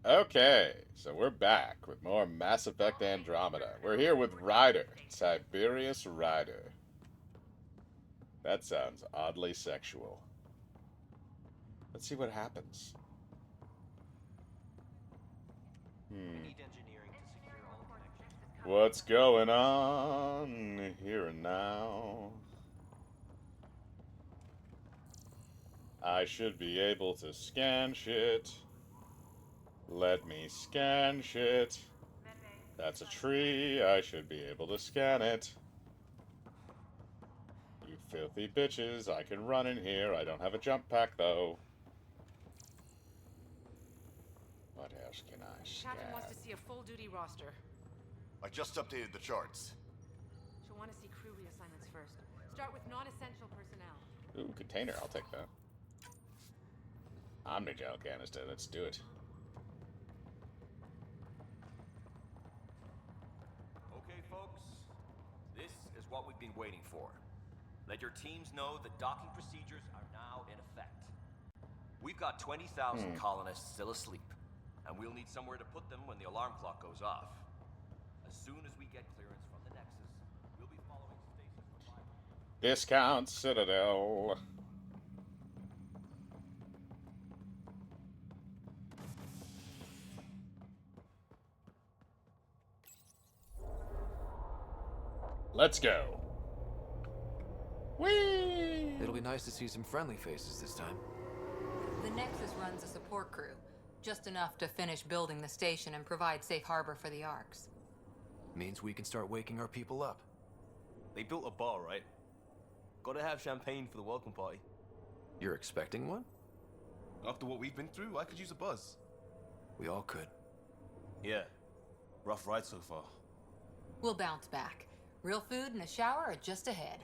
Okay, so we're back with more Mass Effect Andromeda. We're here with Ryder, Tiberius Ryder. That sounds oddly sexual. Let's see what happens. Hmm. What's going on here and now? I should be able to scan shit. Let me scan shit. That's a tree. I should be able to scan it. You filthy bitches. I can run in here. I don't have a jump pack, though. What else can I scan? Captain wants to see a full-duty roster. I just updated the charts. She'll want to see crew reassignments first. Start with non-essential personnel. Ooh, container. I'll take that. Omnigel canister. Let's do it. Okay, folks. This is what we've been waiting for. Let your teams know that docking procedures are now in effect. We've got 20,000 colonists still asleep, and we'll need somewhere to put them when the alarm clock goes off. As soon as we get clearance from the Nexus, we'll be following stasis for 5 minutes. Discount Citadel. Let's go. Whee! It'll be nice to see some friendly faces this time. The Nexus runs a support crew, just enough to finish building the station and provide safe harbor for the Arks. Means we can start waking our people up. They built a bar, right? Gotta have champagne for the welcome party. You're expecting one? After what we've been through, I could use a buzz. We all could. Yeah. Rough ride so far. We'll bounce back. Real food and a shower are just ahead.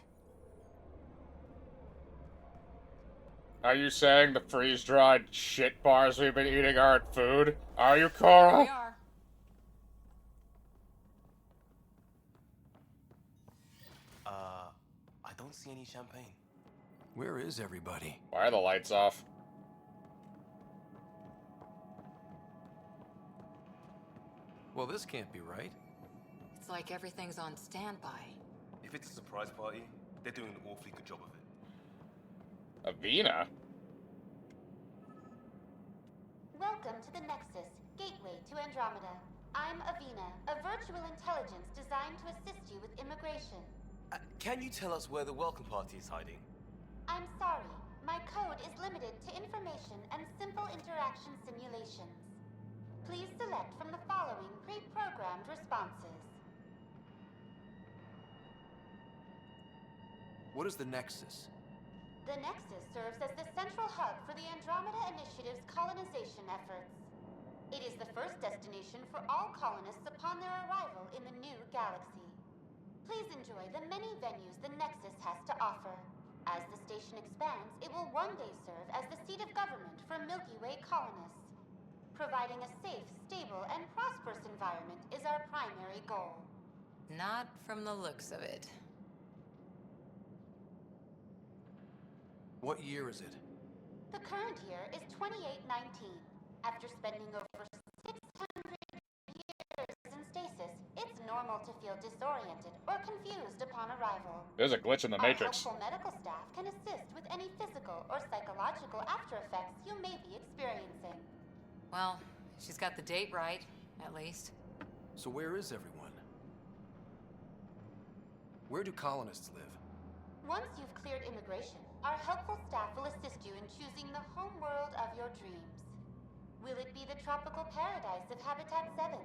Are you saying the freeze-dried shit bars we've been eating aren't food? Are you, Here Cora? we are. I don't see any champagne. Where is everybody? Why are the lights off? Well, this can't be right. It's like everything's on standby. If it's a surprise party, they're doing an awfully good job of it. Avena? Welcome to the Nexus, gateway to Andromeda. I'm Avena, a virtual intelligence designed to assist you with immigration. Can you tell us where the welcome party is hiding? I'm sorry, my code is limited to information and simple interaction simulations. Please select from the following pre-programmed responses. What is the Nexus? The Nexus serves as the central hub for the Andromeda Initiative's colonization efforts. It is the first destination for all colonists upon their arrival in the new galaxy. Please enjoy the many venues the Nexus has to offer. As the station expands, it will one day serve as the seat of government for Milky Way colonists. Providing a safe, stable, and prosperous environment is our primary goal. Not from the looks of it. What year is it? The current year is 2819. After spending over 600 years in stasis, it's normal to feel disoriented or confused upon arrival. There's a glitch in the Matrix. Our helpful medical staff can assist with any physical or psychological after effects you may be experiencing. Well, she's got the date right, at least. So where is everyone? Where do colonists live? Once you've cleared immigration, our helpful staff will assist you in choosing the home world of your dreams. Will it be the tropical paradise of Habitat 7,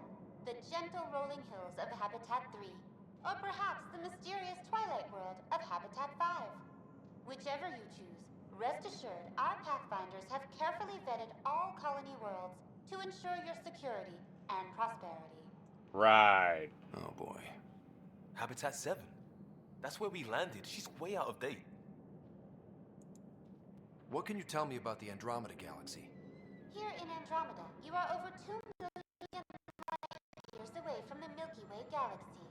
the gentle rolling hills of Habitat 3, or perhaps the mysterious twilight world of Habitat 5? Whichever you choose, rest assured our Pathfinders have carefully vetted all colony worlds to ensure your security and prosperity. Right. Oh boy. Habitat 7. That's where we landed. She's way out of date. What can you tell me about the Andromeda galaxy? Here in Andromeda, you are over 2 million light-years away from the Milky Way galaxy.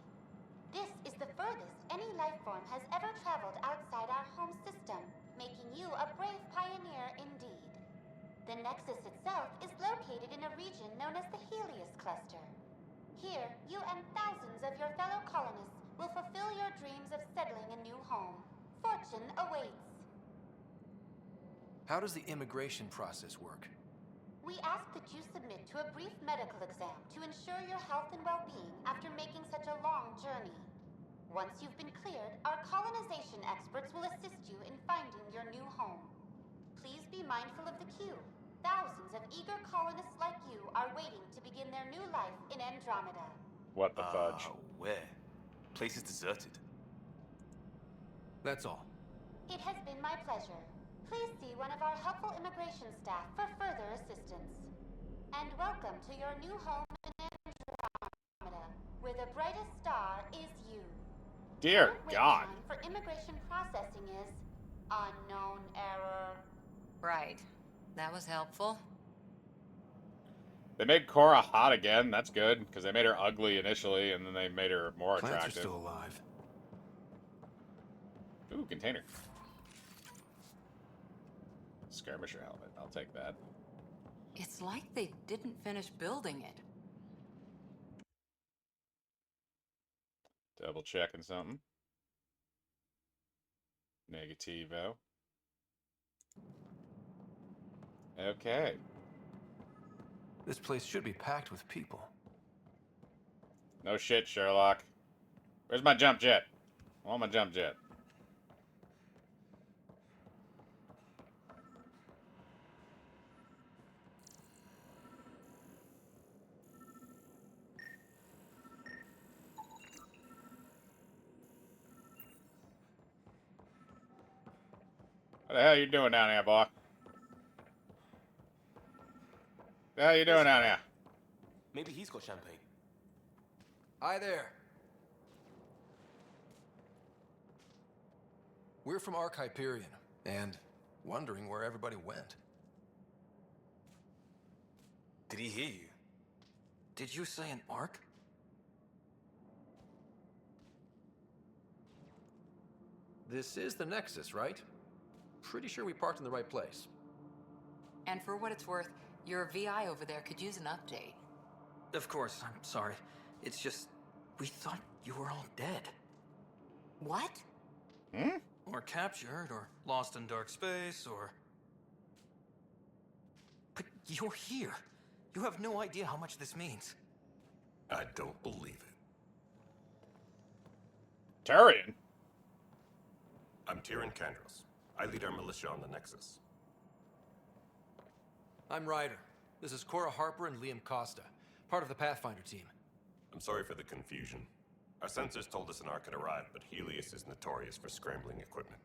This is the furthest any life form has ever traveled outside our home system, making you a brave pioneer indeed. The Nexus itself is located in a region known as the Helios Cluster. Here, you and thousands of your fellow colonists will fulfill your dreams of settling a new home. Fortune awaits. How does the immigration process work? We ask that you submit to a brief medical exam to ensure your health and well-being after making such a long journey. Once you've been cleared, our colonization experts will assist you in finding your new home. Please be mindful of the queue. Thousands of eager colonists like you are waiting to begin their new life in Andromeda. What the fudge? Where? Place is deserted. That's all. It has been my pleasure. Please see one of our helpful immigration staff for further assistance. And welcome to your new home in Andromeda, where the brightest star is you. Dear Current wait God. time for immigration processing is unknown error. Right. That was helpful. They made Cora hot again. That's good, because they made her ugly initially, and then they made her more Plants are attractive. still alive. Ooh, container. Skirmisher helmet. I'll take that. It's like they didn't finish building it. Double checking something. Negativo. Okay. This place should be packed with people. No shit, Sherlock. Where's my jump jet? I want my jump jet. What the hell you doing down here, boy? What the hell you doing down here? Maybe he's got champagne. Hi there. We're from Ark Hyperion, and wondering where everybody went. Did he hear you? Did you say an Ark? This is the Nexus, right? Pretty sure we parked in the right place. And for what it's worth, your VI over there could use an update. Of course, I'm sorry. It's just, we thought you were all dead. What? Hmm? Or captured, or lost in dark space, or... But you're here. You have no idea how much this means. I don't believe it. Turian? I'm Tyrion Kandros. I lead our militia on the Nexus. I'm Ryder. This is Cora Harper and Liam Costa, part of the Pathfinder team. I'm sorry for the confusion. Our sensors told us an Ark had arrived, but Helios is notorious for scrambling equipment.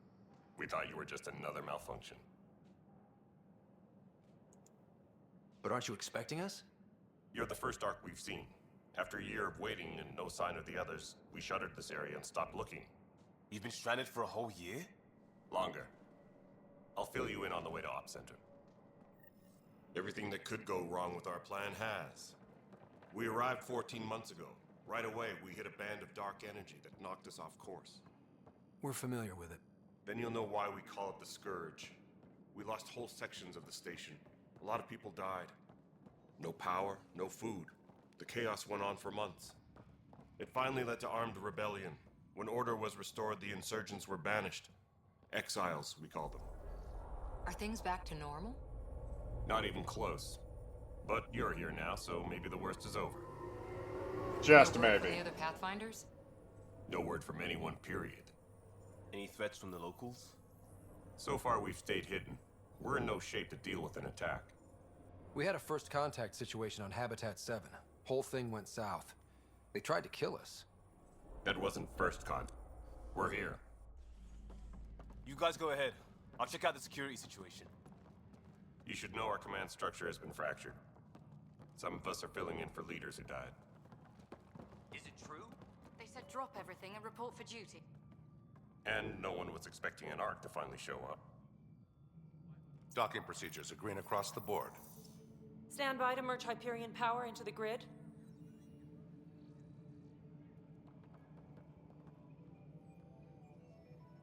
We thought you were just another malfunction. But aren't you expecting us? You're the first Ark we've seen. After a year of waiting and no sign of the others, we shuttered this area and stopped looking. You've been stranded for a whole year? Longer. I'll fill you in on the way to Op Center. Everything that could go wrong with our plan has. We arrived 14 months ago. Right away, we hit a band of dark energy that knocked us off course. We're familiar with it. Then you'll know why we call it the Scourge. We lost whole sections of the station. A lot of people died. No power, no food. The chaos went on for months. It finally led to armed rebellion. When order was restored, the insurgents were banished. Exiles, we call them. Are things back to normal? Not even close. But you're here now, so maybe the worst is over. Just No word from maybe. the other Pathfinders? No word from anyone, period. Any threats from the locals? So far, we've stayed hidden. We're in no shape to deal with an attack. We had a first contact situation on Habitat 7. Whole thing went south. They tried to kill us. That wasn't first contact. We're here. You guys go ahead. I'll check out the security situation. You should know our command structure has been fractured. Some of us are filling in for leaders who died. Is it true? They said drop everything and report for duty. And no one was expecting an Ark to finally show up. Docking procedures are green across the board. Stand by to merge Hyperion power into the grid.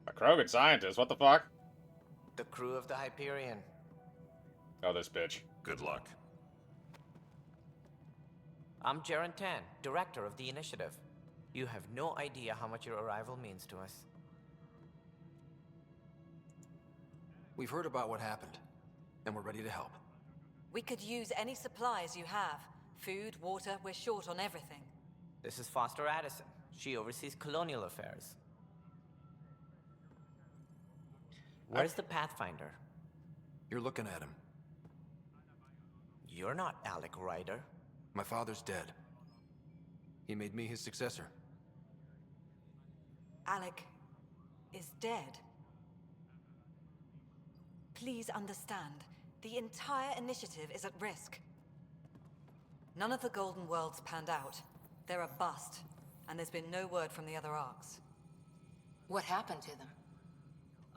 A Krogan scientist? What the fuck? The crew of the Hyperion. Oh, this bitch. Good luck. I'm Jaren Tan, director of the initiative. You have no idea how much your arrival means to us. We've heard about what happened, and we're ready to help. We could use any supplies you have. Food, water, we're short on everything. This is Foster Addison. She oversees colonial affairs. Where's the Pathfinder? You're looking at him. You're not Alec Ryder. My father's dead. He made me his successor. Alec is dead. Please understand, the entire initiative is at risk. None of the Golden Worlds panned out. They're a bust, and there's been no word from the other arcs. What happened to them?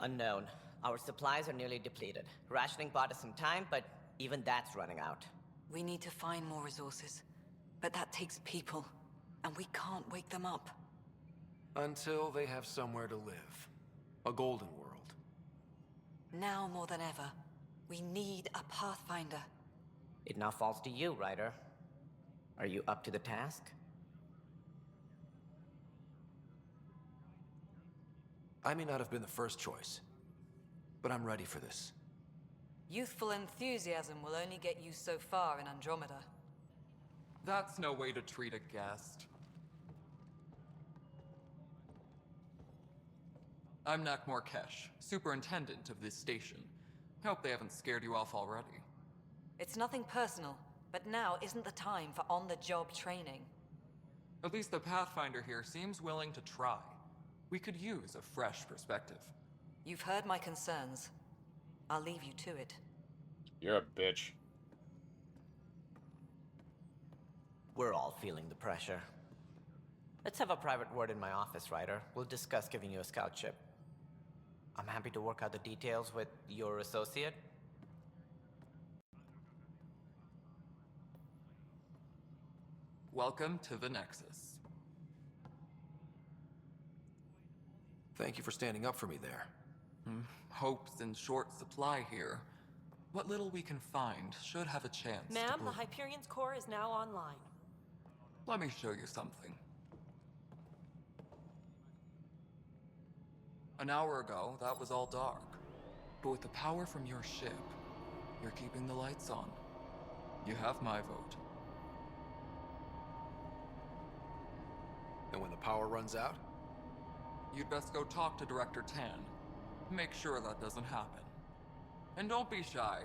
Unknown. Our supplies are nearly depleted. Rationing bought us some time, but even that's running out. We need to find more resources, but that takes people, and we can't wake them up. Until they have somewhere to live. A golden world. Now more than ever, we need a Pathfinder. It now falls to you, Ryder. Are you up to the task? I may not have been the first choice, but I'm ready for this. Youthful enthusiasm will only get you so far in Andromeda. That's no way to treat a guest. I'm Nak Morkesh, superintendent of this station. Hope they haven't scared you off already. It's nothing personal, but now isn't the time for on-the-job training. At least the Pathfinder here seems willing to try. We could use a fresh perspective. You've heard my concerns. I'll leave you to it. You're a bitch. We're all feeling the pressure. Let's have a private word in my office, Ryder. We'll discuss giving you a scout ship. I'm happy to work out the details with your associate. Welcome to the Nexus. Thank you for standing up for me there. Hope's in short supply here. What little we can find should have a chance to Ma'am, the bloom. Hyperion's core is now online. Let me show you something. An hour ago, that was all dark. But with the power from your ship, you're keeping the lights on. You have my vote. And when the power runs out? You'd best go talk to Director Tan. Make sure that doesn't happen. And don't be shy.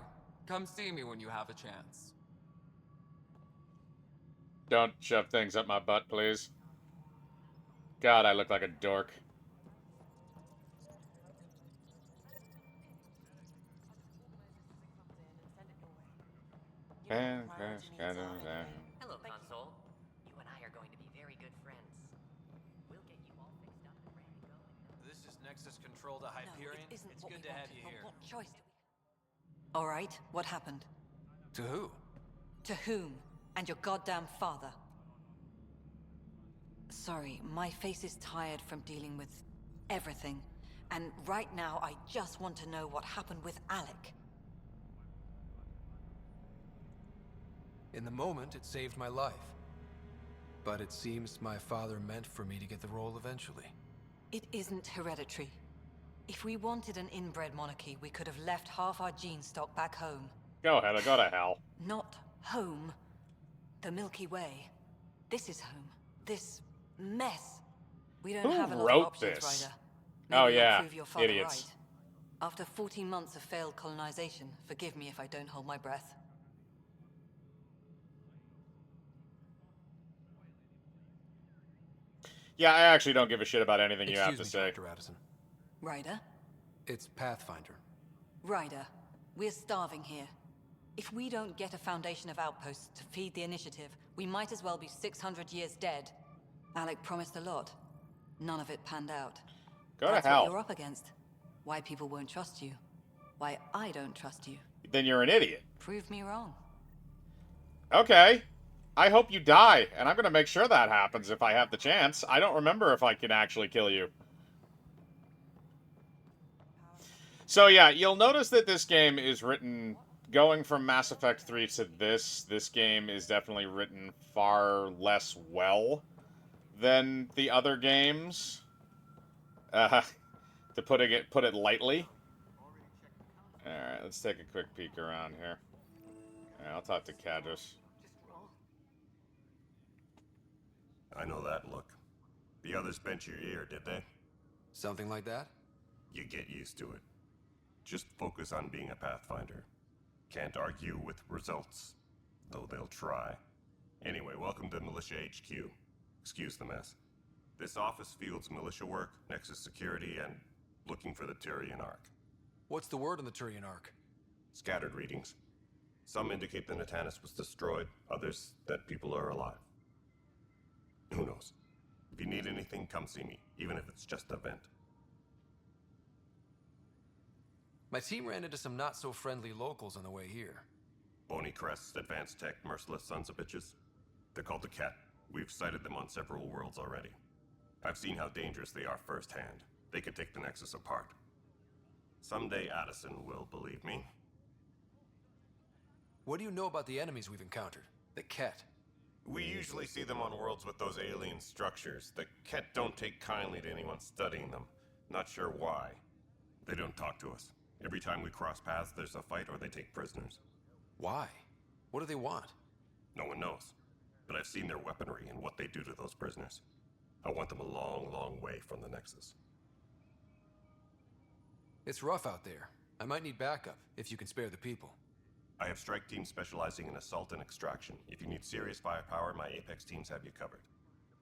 Come see me when you have a chance. Don't shove things up my butt, please. God, I look like a dork. Hello, Console. You and I are going to be very good friends. We'll get you all fixed up and ready to go. This is Nexus Control to Hyperion. No, it isn't It's what good we to have wanted, you but here. what choice do we have? All right, what happened? To who? To whom? And your goddamn father. Sorry, my face is tired from dealing with everything. And right now, I just want to know what happened with Alec. In the moment, it saved my life. But it seems my father meant for me to get the role eventually. It isn't hereditary. If we wanted an inbred monarchy, we could have left half our gene stock back home. Go ahead, I go to hell. Not home. The Milky Way. This is home. This mess. We don't Who have a lot wrote of options, this? Ryder. Oh, Maybe I'll yeah, prove your father idiots. right. After 14 months of failed colonization, forgive me if I don't hold my breath. Yeah, I actually don't give a shit about anything you have to Excuse me, say. Dr. Addison. Ryder? It's Pathfinder. Ryder, we're starving here. If we don't get a foundation of outposts to feed the initiative, we might as well be 600 years dead. Alec promised a lot. None of it panned out. Go That's to hell. what you're up against. Why people won't trust you. Why I don't trust you. Then you're an idiot. Prove me wrong. Okay. I hope you die, and I'm gonna make sure that happens if I have the chance. I don't remember if I can actually kill you. So yeah, you'll notice that this game is written going from Mass Effect 3 to this game is definitely written far less well than the other games. Uh, to put it lightly. All right, let's take a quick peek around here. Yeah, I'll talk to Cadros. I know that look. The others bent your ear, did they? Something like that? You get used to it. Just focus on being a Pathfinder. Can't argue with results, though they'll try. Anyway, welcome to Militia HQ. Excuse the mess. This office fields militia work, Nexus security, and looking for the Turian Ark. What's the word on the Turian Ark? Scattered readings. Some indicate the Natanus was destroyed, others that people are alive. Who knows? If you need anything, come see me, even if it's just a vent. My team ran into some not-so-friendly locals on the way here. Bony crests, advanced tech, merciless sons of bitches. They're called the Ket. We've sighted them on several worlds already. I've seen how dangerous they are firsthand. They could take the Nexus apart. Someday Addison will believe me. What do you know about the enemies we've encountered? The Ket? We usually see them on worlds with those alien structures. The Ket don't take kindly to anyone studying them. Not sure why. They don't talk to us. Every time we cross paths, there's a fight or they take prisoners. Why? What do they want? No one knows. But I've seen their weaponry and what they do to those prisoners. I want them a long, long way from the Nexus. It's rough out there. I might need backup, if you can spare the people. I have strike teams specializing in assault and extraction. If you need serious firepower, my Apex teams have you covered.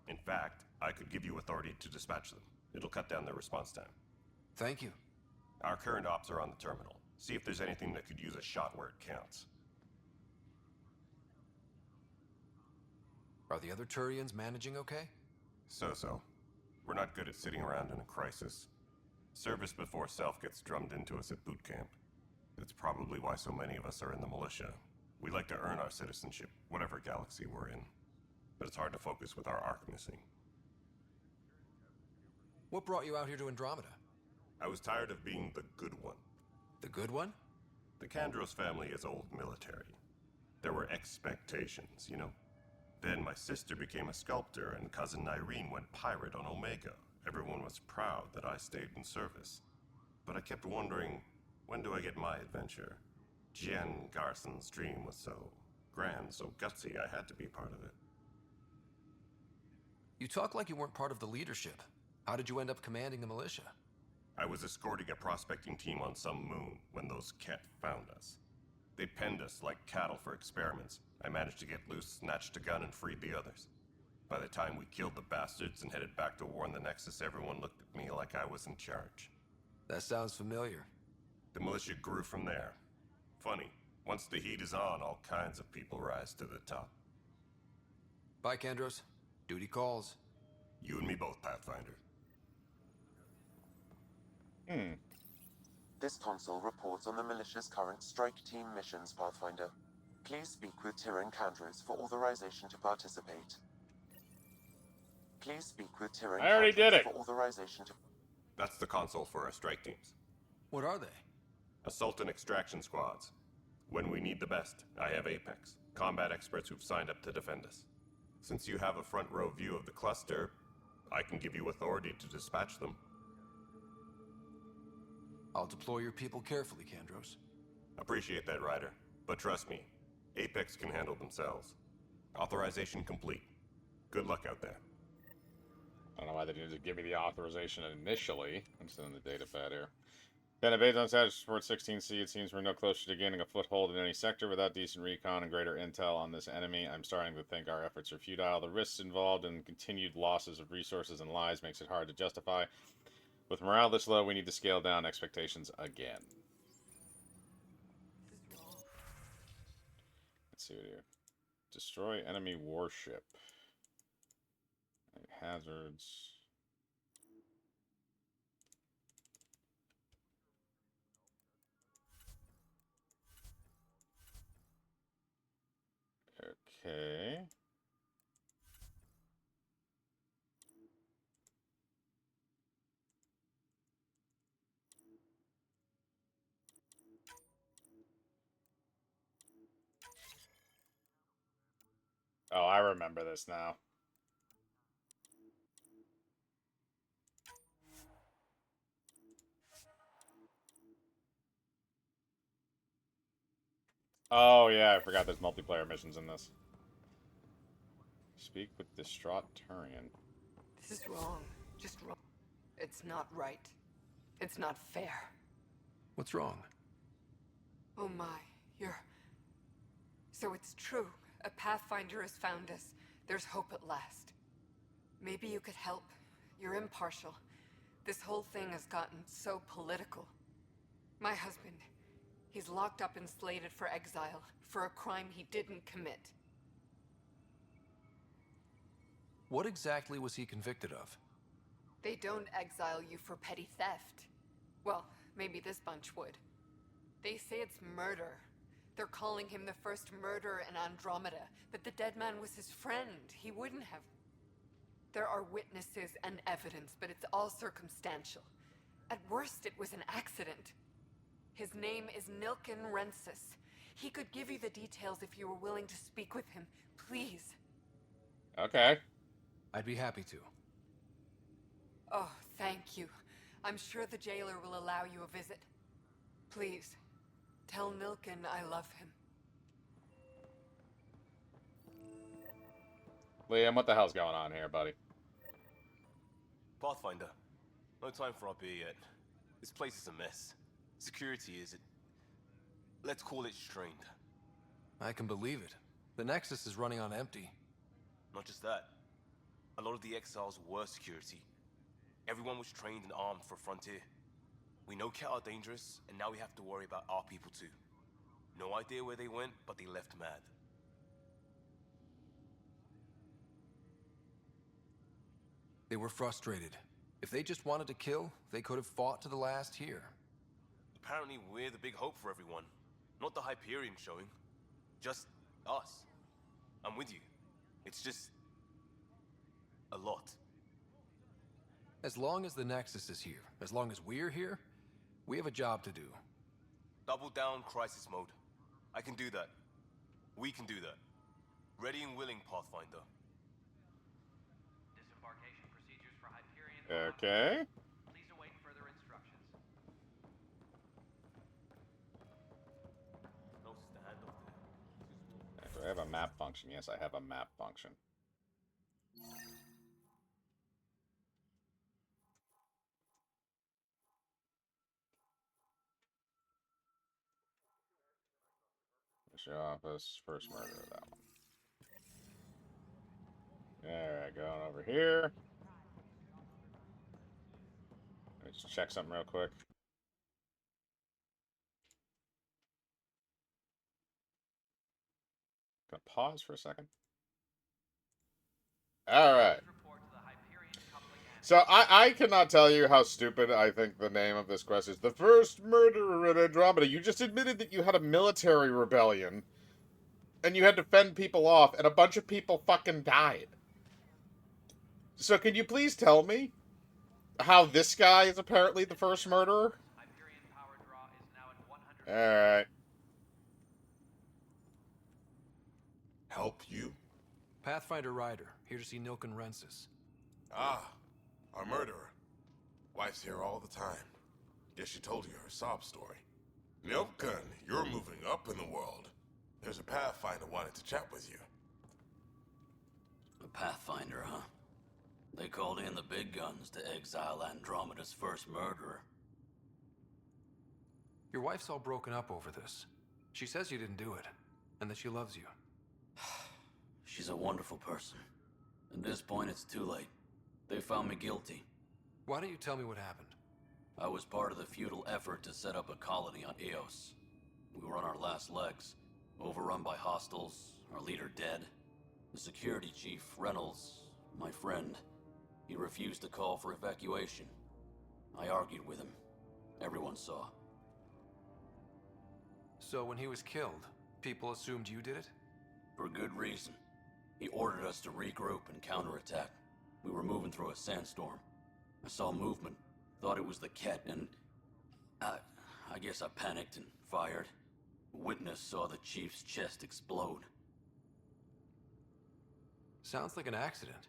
In fact, I could give you authority to dispatch them. It'll cut down their response time. Thank you. Our current ops are on the terminal. See if there's anything that could use a shot where it counts. Are the other Turians managing okay? So-so. We're not good at sitting around in a crisis. Service before self gets drummed into us at boot camp. That's probably why so many of us are in the militia. We like to earn our citizenship, whatever galaxy we're in. But it's hard to focus with our arc missing. What brought you out here to Andromeda? I was tired of being the good one. The good one? The Kandros family is old military. There were expectations, you know? Then my sister became a sculptor and cousin Irene went pirate on Omega. Everyone was proud that I stayed in service. But I kept wondering, when do I get my adventure? Jen Garson's dream was so grand, so gutsy, I had to be part of it. You talk like you weren't part of the leadership. How did you end up commanding the militia? I was escorting a prospecting team on some moon when those Ket found us. They penned us like cattle for experiments. I managed to get loose, snatched a gun, and freed the others. By the time we killed the bastards and headed back to warn the Nexus, everyone looked at me like I was in charge. That sounds familiar. The militia grew from there. Funny, once the heat is on, all kinds of people rise to the top. Bye, Kandros. Duty calls. You and me both, Pathfinder. This console reports on the militia's current strike team missions, Pathfinder. Please speak with Tyrion Kandros for authorization to participate. Please speak with Tyrion I already did it. for authorization to... That's the console for our strike teams. What are they? Assault and extraction squads. When we need the best, I have Apex, combat experts who've signed up to defend us. Since you have a front row view of the cluster, I can give you authority to dispatch them. I'll deploy your people carefully, Kandros. Appreciate that, Ryder. But trust me, Apex can handle themselves. Authorization complete. Good luck out there. I don't know why they didn't just give me the authorization initially. I'm still in the data pad here. Then based on status support 16C, it seems we're no closer to gaining a foothold in any sector without decent recon and greater intel on this enemy. I'm starting to think our efforts are futile. The risks involved and continued losses of resources and lives makes it hard to justify. With morale this low, we need to scale down expectations again. Let's see what here. Destroy enemy warship. Hazards. Okay. Oh, I remember this now. Oh, yeah, I forgot there's multiplayer missions in this. Speak with distraught Turian. This is wrong. Just wrong. It's not right. It's not fair. What's wrong? Oh my, you're... So it's true. A Pathfinder has found us. There's hope at last. Maybe you could help. You're impartial. This whole thing has gotten so political. My husband, he's locked up and slated for exile for a crime he didn't commit. What exactly was he convicted of? They don't exile you for petty theft. Well, maybe this bunch would. They say it's murder. They're calling him the first murderer in Andromeda, but the dead man was his friend. He wouldn't have. There are witnesses and evidence, but it's all circumstantial. At worst, it was an accident. His name is Nilken Rensis. He could give you the details if you were willing to speak with him. Please. Okay. I'd be happy to. Oh, thank you. I'm sure the jailer will allow you a visit. Please, tell Nilken I love him. Liam, what the hell's going on here, buddy? Pathfinder, no time for our beer yet. This place is a mess. Security is... let's call it strained. I can believe it. The Nexus is running on empty. Not just that. A lot of the exiles were security. Everyone was trained and armed for Frontier. We know Cat are dangerous, and now we have to worry about our people too. No idea where they went, but they left mad. They were frustrated. If they just wanted to kill, they could have fought to the last here. Apparently we're the big hope for everyone. Not the Hyperion showing. Just us. I'm with you. It's just... a lot. As long as the Nexus is here, as long as we're here, we have a job to do. Double down crisis mode. I can do that. We can do that. Ready and willing, Pathfinder. Disembarkation procedures for Hyperion. Okay. Please await further instructions. No standoff there. Do I have a map function? Yes, I have a map function. Mission office, first murder, that one. Alright, going over here. Let me just check something real quick. Gonna pause for a second. Alright. So I cannot tell you how stupid I think the name of this quest is. The first murderer in Andromeda. You just admitted that you had a military rebellion. And you had to fend people off. And a bunch of people fucking died. So can you please tell me how this guy is apparently the first murderer? Alright. Help you? Pathfinder Ryder, here to see Nilken Rensis. Ah, our murderer. Wife's here all the time. Guess she told you her sob story. Nilken, you're moving up in the world. There's a Pathfinder wanted to chat with you. A Pathfinder, huh? They called in the big guns to exile Andromeda's first murderer. Your wife's all broken up over this. She says you didn't do it, and that she loves you. She's a wonderful person. At this point, it's too late. They found me guilty. Why don't you tell me what happened? I was part of the futile effort to set up a colony on Eos. We were on our last legs, overrun by hostiles, our leader dead. The security chief, Reynolds, my friend, he refused to call for evacuation. I argued with him. Everyone saw. So when he was killed, people assumed you did it? For good reason. He ordered us to regroup and counterattack. We were moving through a sandstorm. I saw movement, thought it was the Ket, and I guess I panicked and fired. A witness saw the chief's chest explode. Sounds like an accident.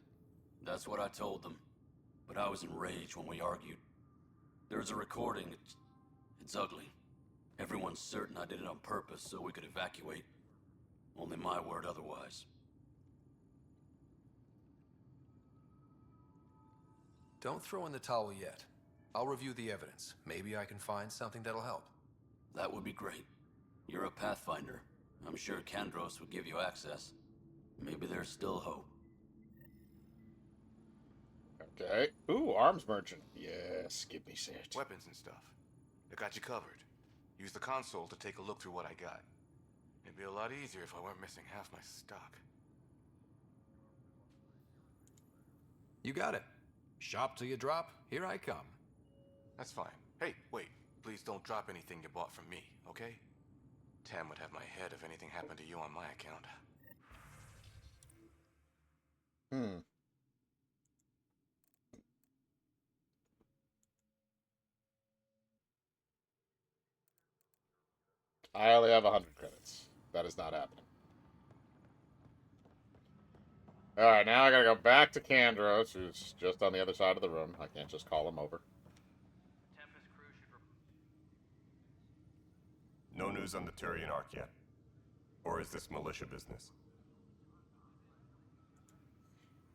That's what I told them. But I was enraged when we argued. There's a recording. It's ugly. Everyone's certain I did it on purpose so we could evacuate. Only my word otherwise. Don't throw in the towel yet. I'll review the evidence. Maybe I can find something that'll help. That would be great. You're a Pathfinder. I'm sure Kandros would give you access. Maybe there's still hope. Okay. Ooh, arms merchant. Yes, give me it. Weapons and stuff. I got you covered. Use the console to take a look through what I got. It'd be a lot easier if I weren't missing half my stock. You got it. Shop till you drop. Here I come. That's fine. Hey, wait. Please don't drop anything you bought from me, okay? Tam would have my head if anything happened to you on my account. I only have 100 credits. That is not happening. Alright, now I gotta go back to Kandros, who's just on the other side of the room. I can't just call him over. Tempest crew should No news on the Turian Ark yet? Or is this militia business?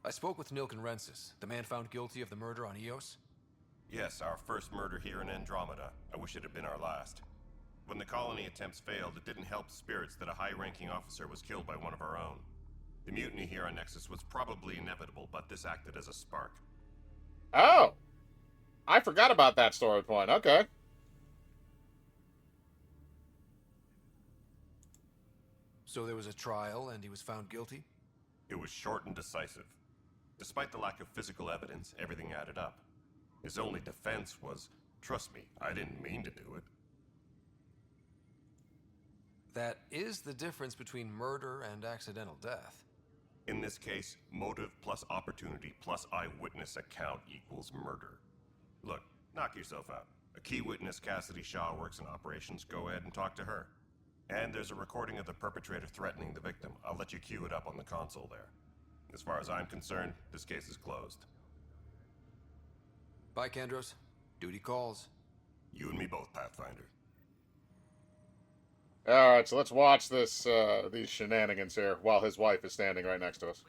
I spoke with Nilken Rensis, the man found guilty of the murder on Eos. Yes, our first murder here in Andromeda. I wish it had been our last. When the colony attempts failed, it didn't help spirits that a high-ranking officer was killed by one of our own. The mutiny here on Nexus was probably inevitable, but this acted as a spark. Oh! I forgot about that story point. Okay. So there was a trial and he was found guilty? It was short and decisive. Despite the lack of physical evidence, everything added up. His only defense was, trust me, I didn't mean to do it. That is the difference between murder and accidental death. In this case, motive plus opportunity plus eyewitness account equals murder. Look, knock yourself out. A key witness, Cassidy Shaw, works in operations. Go ahead and talk to her. And there's a recording of the perpetrator threatening the victim. I'll let you cue it up on the console there. As far as I'm concerned, this case is closed. Bye, Kandros. Duty calls. You and me both, Pathfinder. Alright, so let's watch this, these shenanigans here while his wife is standing right next to us.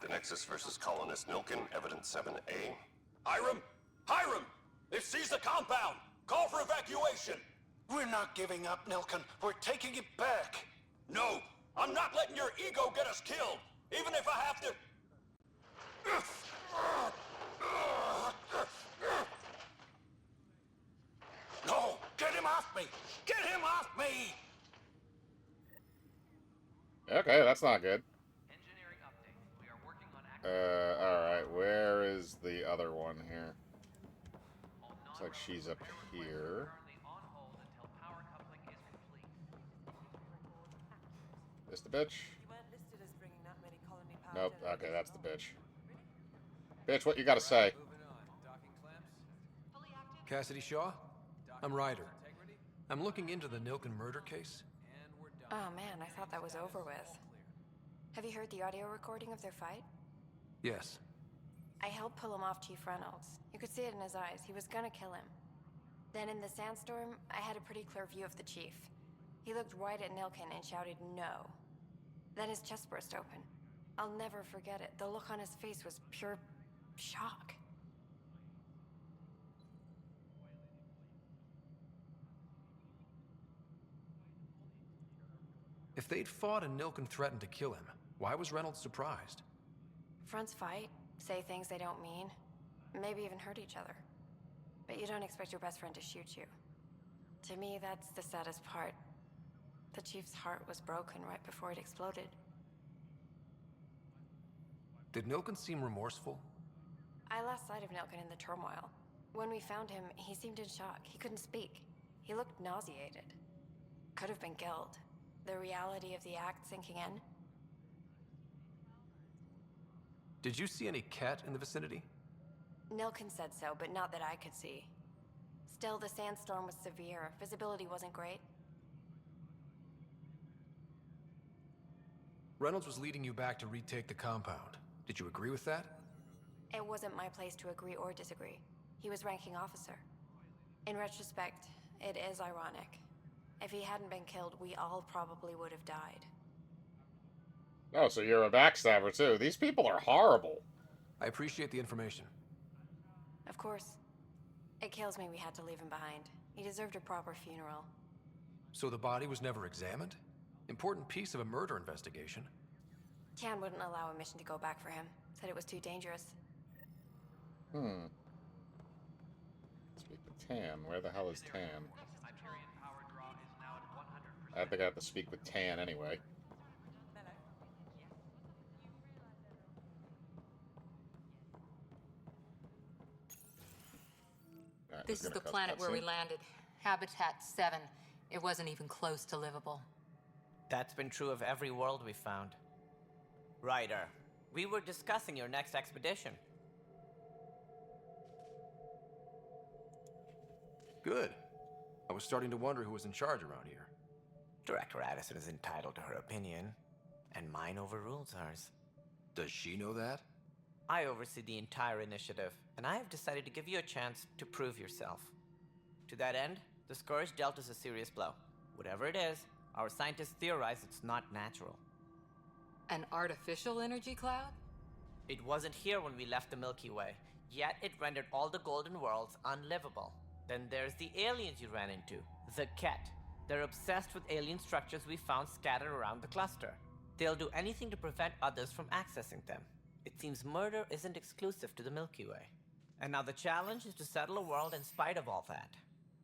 The Nexus versus Colonist Nilken, Evidence 7A. Hiram! Hiram! They've seized the compound! Call for evacuation! We're not giving up, Nilken. We're taking it back. No! I'm not letting your ego get us killed! Even if I have to... No! Get him off me! Get him off me! Okay, that's not good. Engineering update. We are working on Alright, where is the other one here? Looks like she's up here. This the bitch? Nope, okay, that's the bitch. Bitch, what you gotta say? Cassidy Shaw? I'm Ryder. I'm looking into the Nilken murder case. Oh man, I thought that was over with. Have you heard the audio recording of their fight? Yes. I helped pull him off Chief Reynolds. You could see it in his eyes. He was gonna kill him. Then in the sandstorm, I had a pretty clear view of the Chief. He looked right at Nilken and shouted no. Then his chest burst open. I'll never forget it. The look on his face was pure shock. If they'd fought and Nilken threatened to kill him, why was Reynolds surprised? Fronts fight, say things they don't mean, maybe even hurt each other. But you don't expect your best friend to shoot you. To me, that's the saddest part. The Chief's heart was broken right before it exploded. Did Nilken seem remorseful? I lost sight of Nilken in the turmoil. When we found him, he seemed in shock. He couldn't speak. He looked nauseated. Could have been guilt. The reality of the act sinking in. Did you see any cat in the vicinity? Nilken said so, but not that I could see. Still, the sandstorm was severe. Visibility wasn't great. Reynolds was leading you back to retake the compound. Did you agree with that? It wasn't my place to agree or disagree. He was ranking officer. In retrospect, it is ironic. If he hadn't been killed, we all probably would have died. Oh, so you're a backstabber too. These people are horrible. I appreciate the information. Of course. It kills me we had to leave him behind. He deserved a proper funeral. So the body was never examined? Important piece of a murder investigation. Tian wouldn't allow a mission to go back for him. Said it was too dangerous. Speak with Tan. Where the hell is Tan? I think I have to speak with Tan anyway. This is the planet where we landed. Habitat 7. It wasn't even close to livable. That's been true of every world we found. Ryder, we were discussing your next expedition. Good. I was starting to wonder who was in charge around here. Director Addison is entitled to her opinion, and mine overrules hers. Does she know that? I oversee the entire initiative, and I have decided to give you a chance to prove yourself. To that end, the Scourge dealt us a serious blow. Whatever it is, our scientists theorize it's not natural. An artificial energy cloud? It wasn't here when we left the Milky Way, yet it rendered all the Golden Worlds unlivable. Then there's the aliens you ran into, the Ket. They're obsessed with alien structures we found scattered around the cluster. They'll do anything to prevent others from accessing them. It seems murder isn't exclusive to the Milky Way. And now the challenge is to settle a world in spite of all that.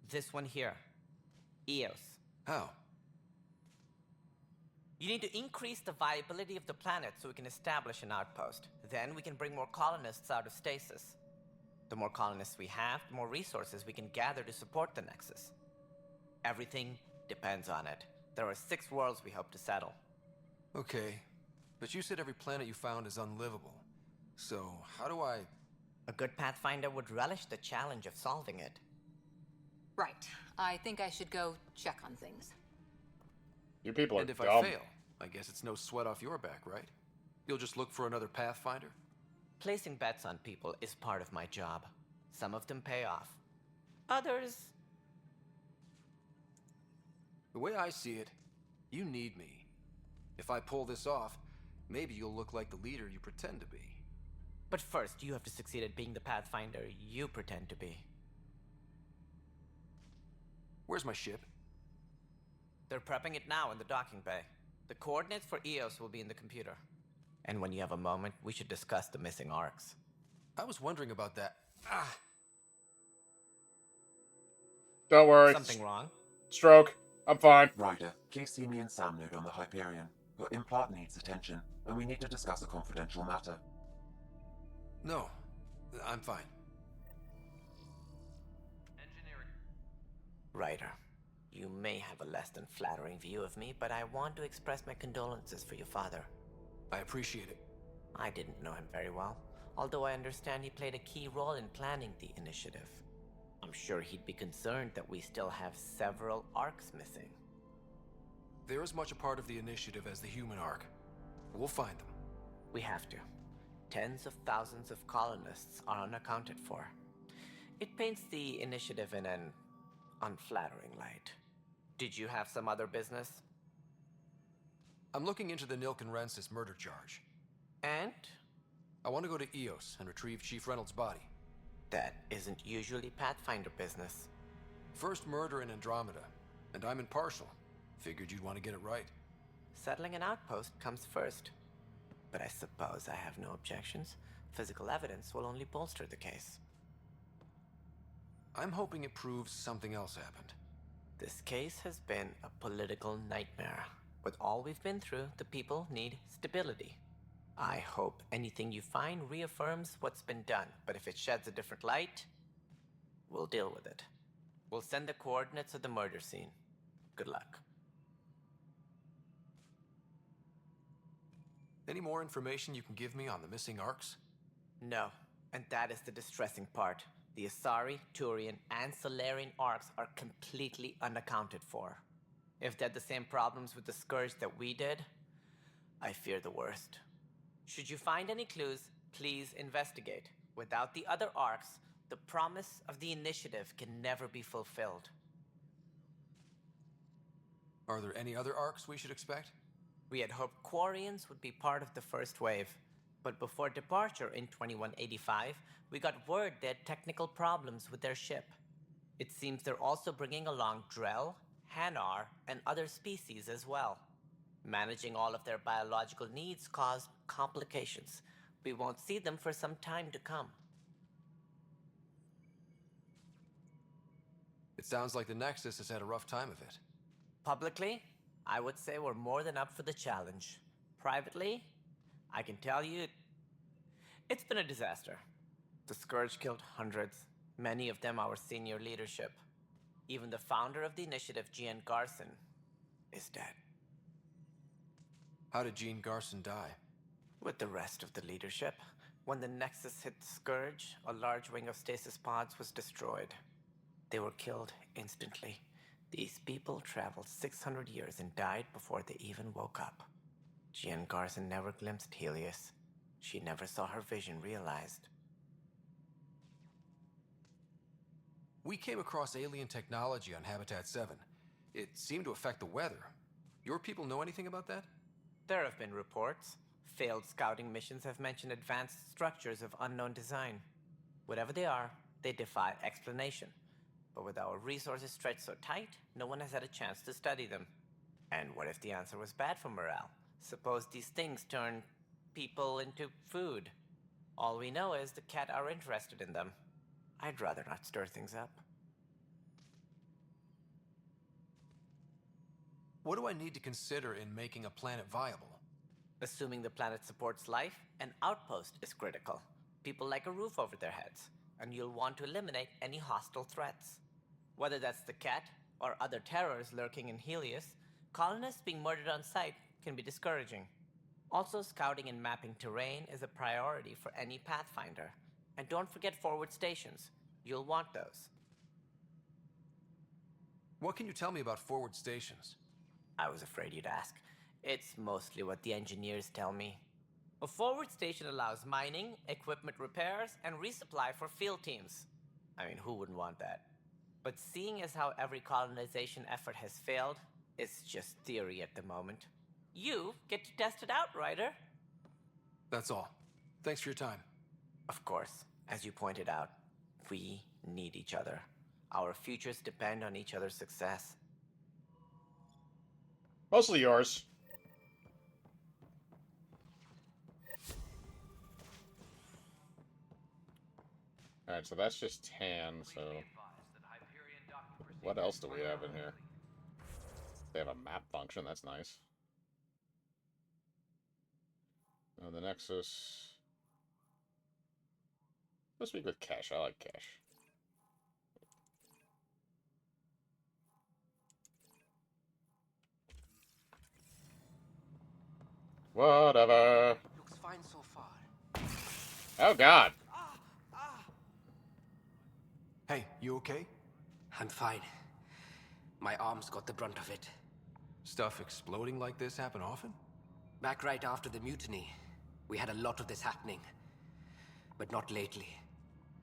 This one here. Eos. How? You need to increase the viability of the planet so we can establish an outpost. Then we can bring more colonists out of stasis. The more colonists we have, the more resources we can gather to support the Nexus. Everything depends on it. There are 6 worlds we hope to settle. Okay, but you said every planet you found is unlivable. So, how do I... A good Pathfinder would relish the challenge of solving it. Right. I think I should go check on things. You people are And if dumb. I fail, I guess it's no sweat off your back, right? You'll just look for another Pathfinder? Placing bets on people is part of my job. Some of them pay off. Others... The way I see it, you need me. If I pull this off, maybe you'll look like the leader you pretend to be. But first, you have to succeed at being the Pathfinder you pretend to be. Where's my ship? They're prepping it now in the docking bay. The coordinates for Eos will be in the computer. And when you have a moment, we should discuss the missing arcs. I was wondering about that. Don't worry. Something wrong? Stroke. I'm fine. Ryder, please see me and Sam node on the Hyperion. Your implant needs attention, and we need to discuss a confidential matter. No, I'm fine. Engineering. Ryder, you may have a less than flattering view of me, but I want to express my condolences for your father. I appreciate it. I didn't know him very well, although I understand he played a key role in planning the initiative. I'm sure he'd be concerned that we still have several arcs missing. They're as much a part of the initiative as the human arc. We'll find them. We have to. Tens of thousands of colonists are unaccounted for. It paints the initiative in an unflattering light. Did you have some other business? I'm looking into the Nilk and Rensis murder charge. And? I want to go to Eos and retrieve Chief Reynolds' body. That isn't usually Pathfinder business. First murder in Andromeda, and I'm impartial. Figured you'd want to get it right. Settling an outpost comes first. But I suppose I have no objections. Physical evidence will only bolster the case. I'm hoping it proves something else happened. This case has been a political nightmare. With all we've been through, the people need stability. I hope anything you find reaffirms what's been done, but if it sheds a different light, we'll deal with it. We'll send the coordinates of the murder scene. Good luck. Any more information you can give me on the missing arcs? No, and that is the distressing part. The Asari, Turian, and Solarian arcs are completely unaccounted for. If they had the same problems with the Scourge that we did, I fear the worst. Should you find any clues, please investigate. Without the other arcs, the promise of the initiative can never be fulfilled. Are there any other arcs we should expect? We had hoped Quarians would be part of the first wave, but before departure in 2185, we got word they had technical problems with their ship. It seems they're also bringing along Drell, Hanar, and other species as well. Managing all of their biological needs caused complications. We won't see them for some time to come. It sounds like the Nexus has had a rough time of it. Publicly, I would say we're more than up for the challenge. Privately, I can tell you, it's been a disaster. The Scourge killed hundreds, many of them our senior leadership. Even the founder of the initiative, Gian Garson, is dead. How did Gene Garson die? With the rest of the leadership, when the Nexus hit the Scourge, a large wing of stasis pods was destroyed. They were killed instantly. These people traveled 600 years and died before they even woke up. Gian Garson never glimpsed Helios. She never saw her vision realized. We came across alien technology on Habitat 7. It seemed to affect the weather. Your people know anything about that? There have been reports. Failed scouting missions have mentioned advanced structures of unknown design. Whatever they are, they defy explanation. But with our resources stretched so tight, no one has had a chance to study them. And what if the answer was bad for morale? Suppose these things turn people into food. All we know is the Cat are interested in them. I'd rather not stir things up. What do I need to consider in making a planet viable? Assuming the planet supports life, an outpost is critical. People like a roof over their heads, and you'll want to eliminate any hostile threats. Whether that's the Cat or other terrors lurking in Helios, colonists being murdered on sight can be discouraging. Also, scouting and mapping terrain is a priority for any Pathfinder. And don't forget forward stations. You'll want those. What can you tell me about forward stations? I was afraid you'd ask. It's mostly what the engineers tell me. A forward station allows mining, equipment repairs, and resupply for field teams. I mean, who wouldn't want that? But seeing as how every colonization effort has failed, it's just theory at the moment. You get to test it out, Ryder. That's all. Thanks for your time. Of course, as you pointed out, we need each other. Our futures depend on each other's success. Mostly yours. Alright, so that's just tan, so... What else do we have in here? They have a map function, that's nice. Oh, the Nexus... Let's speak with Cash, I like Cash. Whatever. Looks fine so far. Oh god. Hey, you okay? I'm fine. My arms got the brunt of it. Stuff exploding like this happen often? Back right after the mutiny, we had a lot of this happening. But not lately.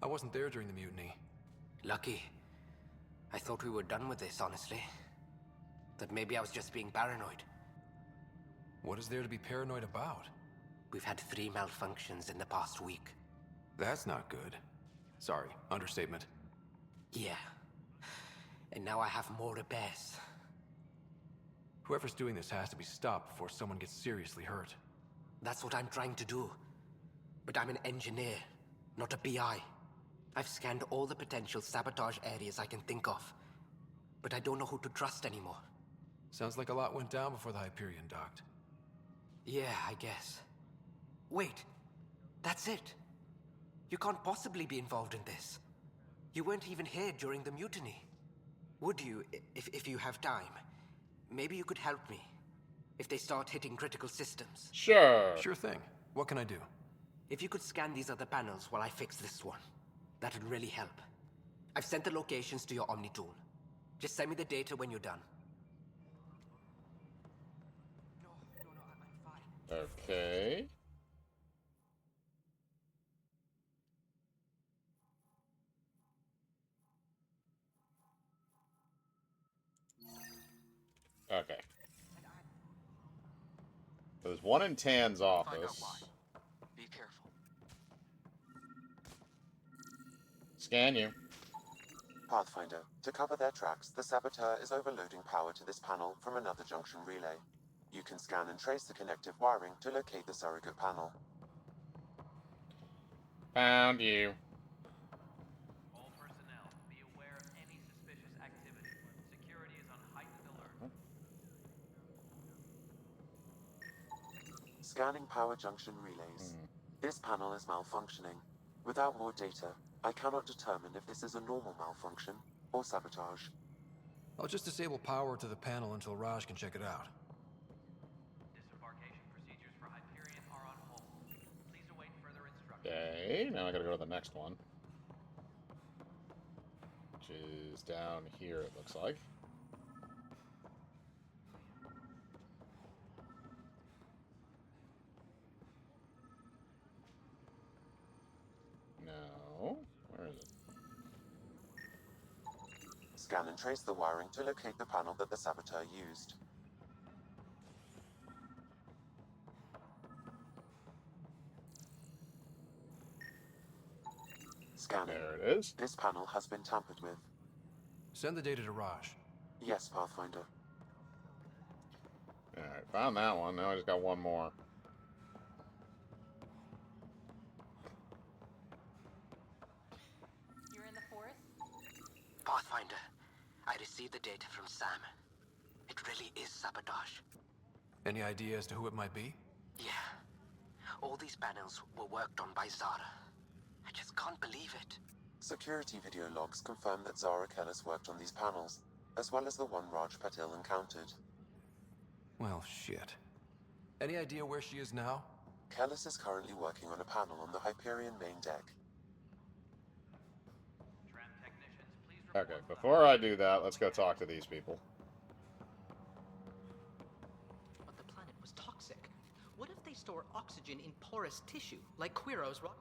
I wasn't there during the mutiny. Lucky. I thought we were done with this, honestly. That maybe I was just being paranoid. What is there to be paranoid about? We've had 3 malfunctions in the past week. That's not good. Sorry, understatement. Yeah. And now I have more repairs. Whoever's doing this has to be stopped before someone gets seriously hurt. That's what I'm trying to do. But I'm an engineer, not a PI. I've scanned all the potential sabotage areas I can think of. But I don't know who to trust anymore. Sounds like a lot went down before the Hyperion docked. Yeah, I guess. Wait, that's it. You can't possibly be involved in this. You weren't even here during the mutiny. Would you, if you have time? Maybe you could help me. If they start hitting critical systems. Sure. Sure thing. What can I do? If you could scan these other panels while I fix this one, that'd really help. I've sent the locations to your Omni tool. Just send me the data when you're done. Okay. Okay. There's one in Tan's office. Be careful. Scan you. Pathfinder, to cover their tracks, the saboteur is overloading power to this panel from another junction relay. You can scan and trace the connective wiring to locate the surrogate panel. Found you. All personnel, be aware of any suspicious activity. Security is on heightened alert. Scanning power junction relays. This panel is malfunctioning. Without more data, I cannot determine if this is a normal malfunction or sabotage. I'll just disable power to the panel until Raj can check it out. Disembarkation procedures for Hyperion are on hold. Please await further instructions. Okay, now I gotta go to the next one. Which is down here, it looks like. No. Where is it? Scan and trace the wiring to locate the panel that the saboteur used. Scanning. There it is. This panel has been tampered with. Send the data to Raj. Yes, Pathfinder. Alright, found that one. Now I just got one more. You're in the forest? Pathfinder, I received the data from Sam. It really is sabotage. Any idea as to who it might be? Yeah. All these panels were worked on by Zara. I just can't believe it. Security video logs confirm that Zara Kellis worked on these panels, as well as the one Raj Patil encountered. Well, shit. Any idea where she is now? Kellis is currently working on a panel on the Hyperion main deck. Okay, before I do that, let's go talk to these people. But the planet was toxic. What if they store oxygen in porous tissue, like Quiro's rock?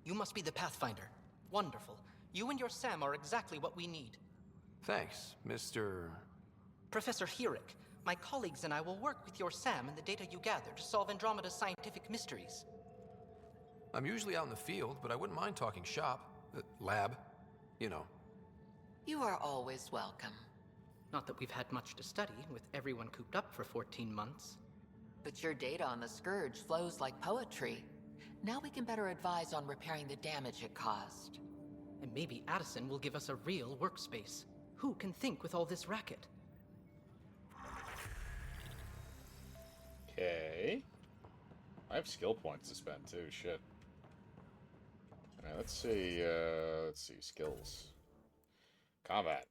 You must be the Pathfinder. Wonderful. You and your Sam are exactly what we need. Thanks, Mr. Professor Herrick, my colleagues and I will work with your Sam and the data you gather to solve Andromeda's scientific mysteries. I'm usually out in the field, but I wouldn't mind talking shop. Lab. You know. You are always welcome. Not that we've had much to study, with everyone cooped up for 14 months. But your data on the Scourge flows like poetry. Now we can better advise on repairing the damage it caused. And maybe Addison will give us a real workspace. Who can think with all this racket? Okay. I have skill points to spend too, shit. Alright, let's see, skills. Combat.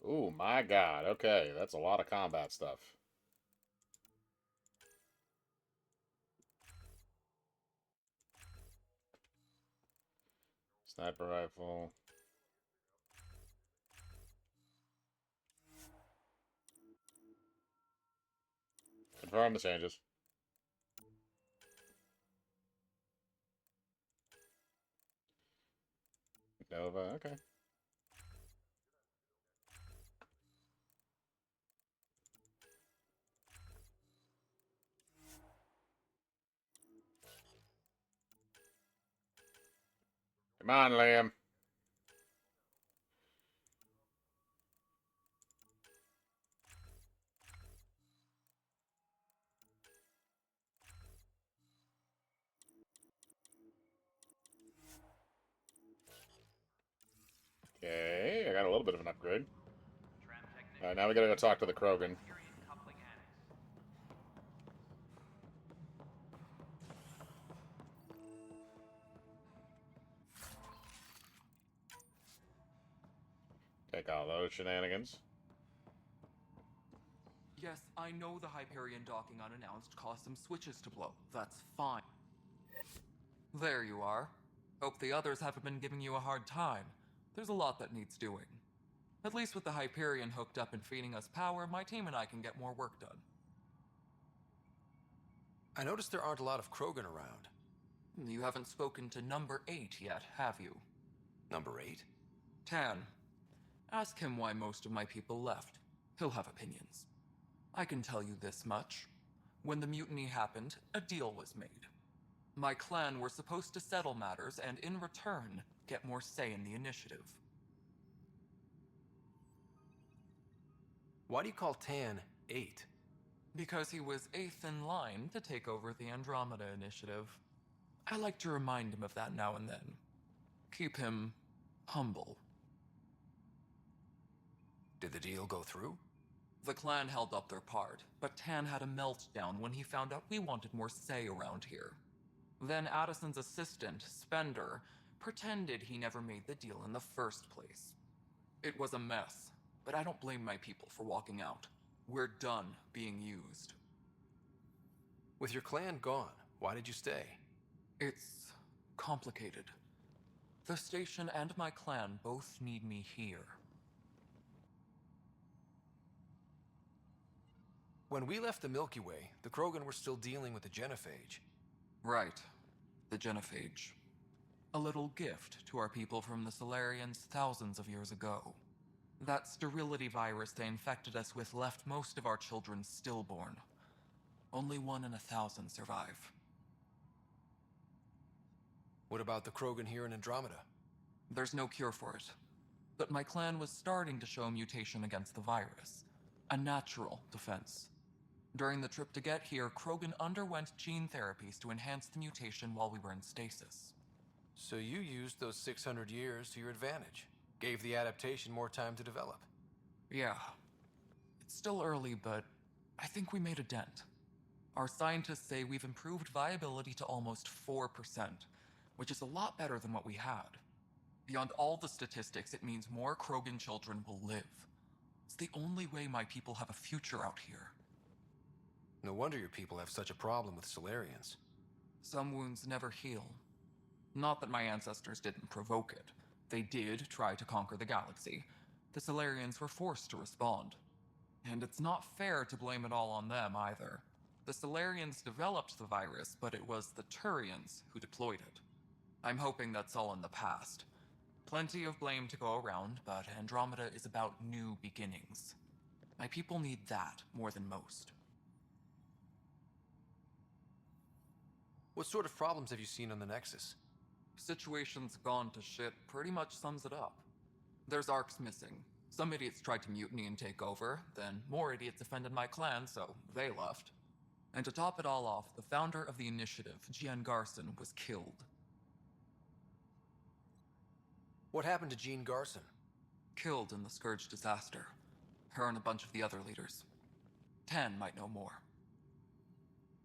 Ooh, my god, okay, that's a lot of combat stuff. Sniper rifle. Confirm the changes. Nova, okay. Come on, Liam. Okay, I got a little bit of an upgrade. Alright, now we gotta go talk to the Krogan. Take all those shenanigans. Yes, I know the Hyperion docking unannounced caused some switches to blow. That's fine. There you are. Hope the others haven't been giving you a hard time. There's a lot that needs doing. At least with the Hyperion hooked up and feeding us power, my team and I can get more work done. I noticed there aren't a lot of Krogan around. You haven't spoken to number 8 yet, have you? Number 8? Tan. Ask him why most of my people left. He'll have opinions. I can tell you this much. When the mutiny happened, a deal was made. My clan were supposed to settle matters and, in return, get more say in the initiative. Why do you call Tan 8? Because he was 8th in line to take over the Andromeda initiative. I like to remind him of that now and then. Keep him humble. Did the deal go through? The clan held up their part, but Tan had a meltdown when he found out we wanted more say around here. Then Addison's assistant, Spender, pretended he never made the deal in the first place. It was a mess, but I don't blame my people for walking out. We're done being used. With your clan gone, why did you stay? It's complicated. The station and my clan both need me here. When we left the Milky Way, the Krogan were still dealing with the genophage. Right. The genophage. A little gift to our people from the Solarians thousands of years ago. That sterility virus they infected us with left most of our children stillborn. Only 1 in 1,000 survive. What about the Krogan here in Andromeda? There's no cure for it. But my clan was starting to show a mutation against the virus. A natural defense. During the trip to get here, Krogan underwent gene therapies to enhance the mutation while we were in stasis. So you used those 600 years to your advantage. Gave the adaptation more time to develop. Yeah. It's still early, but I think we made a dent. Our scientists say we've improved viability to almost 4%, which is a lot better than what we had. Beyond all the statistics, it means more Krogan children will live. It's the only way my people have a future out here. No wonder your people have such a problem with Solarians. Some wounds never heal. Not that my ancestors didn't provoke it. They did try to conquer the galaxy. The Solarians were forced to respond. And it's not fair to blame it all on them either. The Solarians developed the virus, but it was the Turians who deployed it. I'm hoping that's all in the past. Plenty of blame to go around, but Andromeda is about new beginnings. My people need that more than most. What sort of problems have you seen on the Nexus? Situation's gone to shit pretty much sums it up. There's arcs missing. Some idiots tried to mutiny and take over, then more idiots offended my clan, so they left. And to top it all off, the founder of the initiative, Jean Garson, was killed. What happened to Jean Garson? Killed in the Scourge disaster. Her and a bunch of the other leaders. Tan might know more.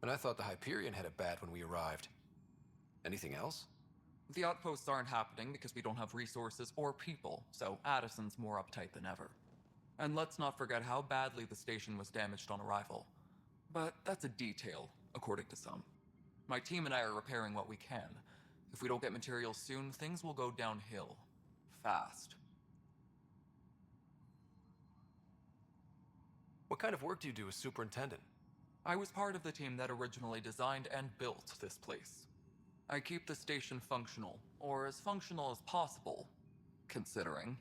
And I thought the Hyperion had it bad when we arrived. Anything else? The outposts aren't happening because we don't have resources or people, so Addison's more uptight than ever. And let's not forget how badly the station was damaged on arrival. But that's a detail, according to some. My team and I are repairing what we can. If we don't get materials soon, things will go downhill. Fast. What kind of work do you do as superintendent? I was part of the team that originally designed and built this place. I keep the station functional, or as functional as possible, considering.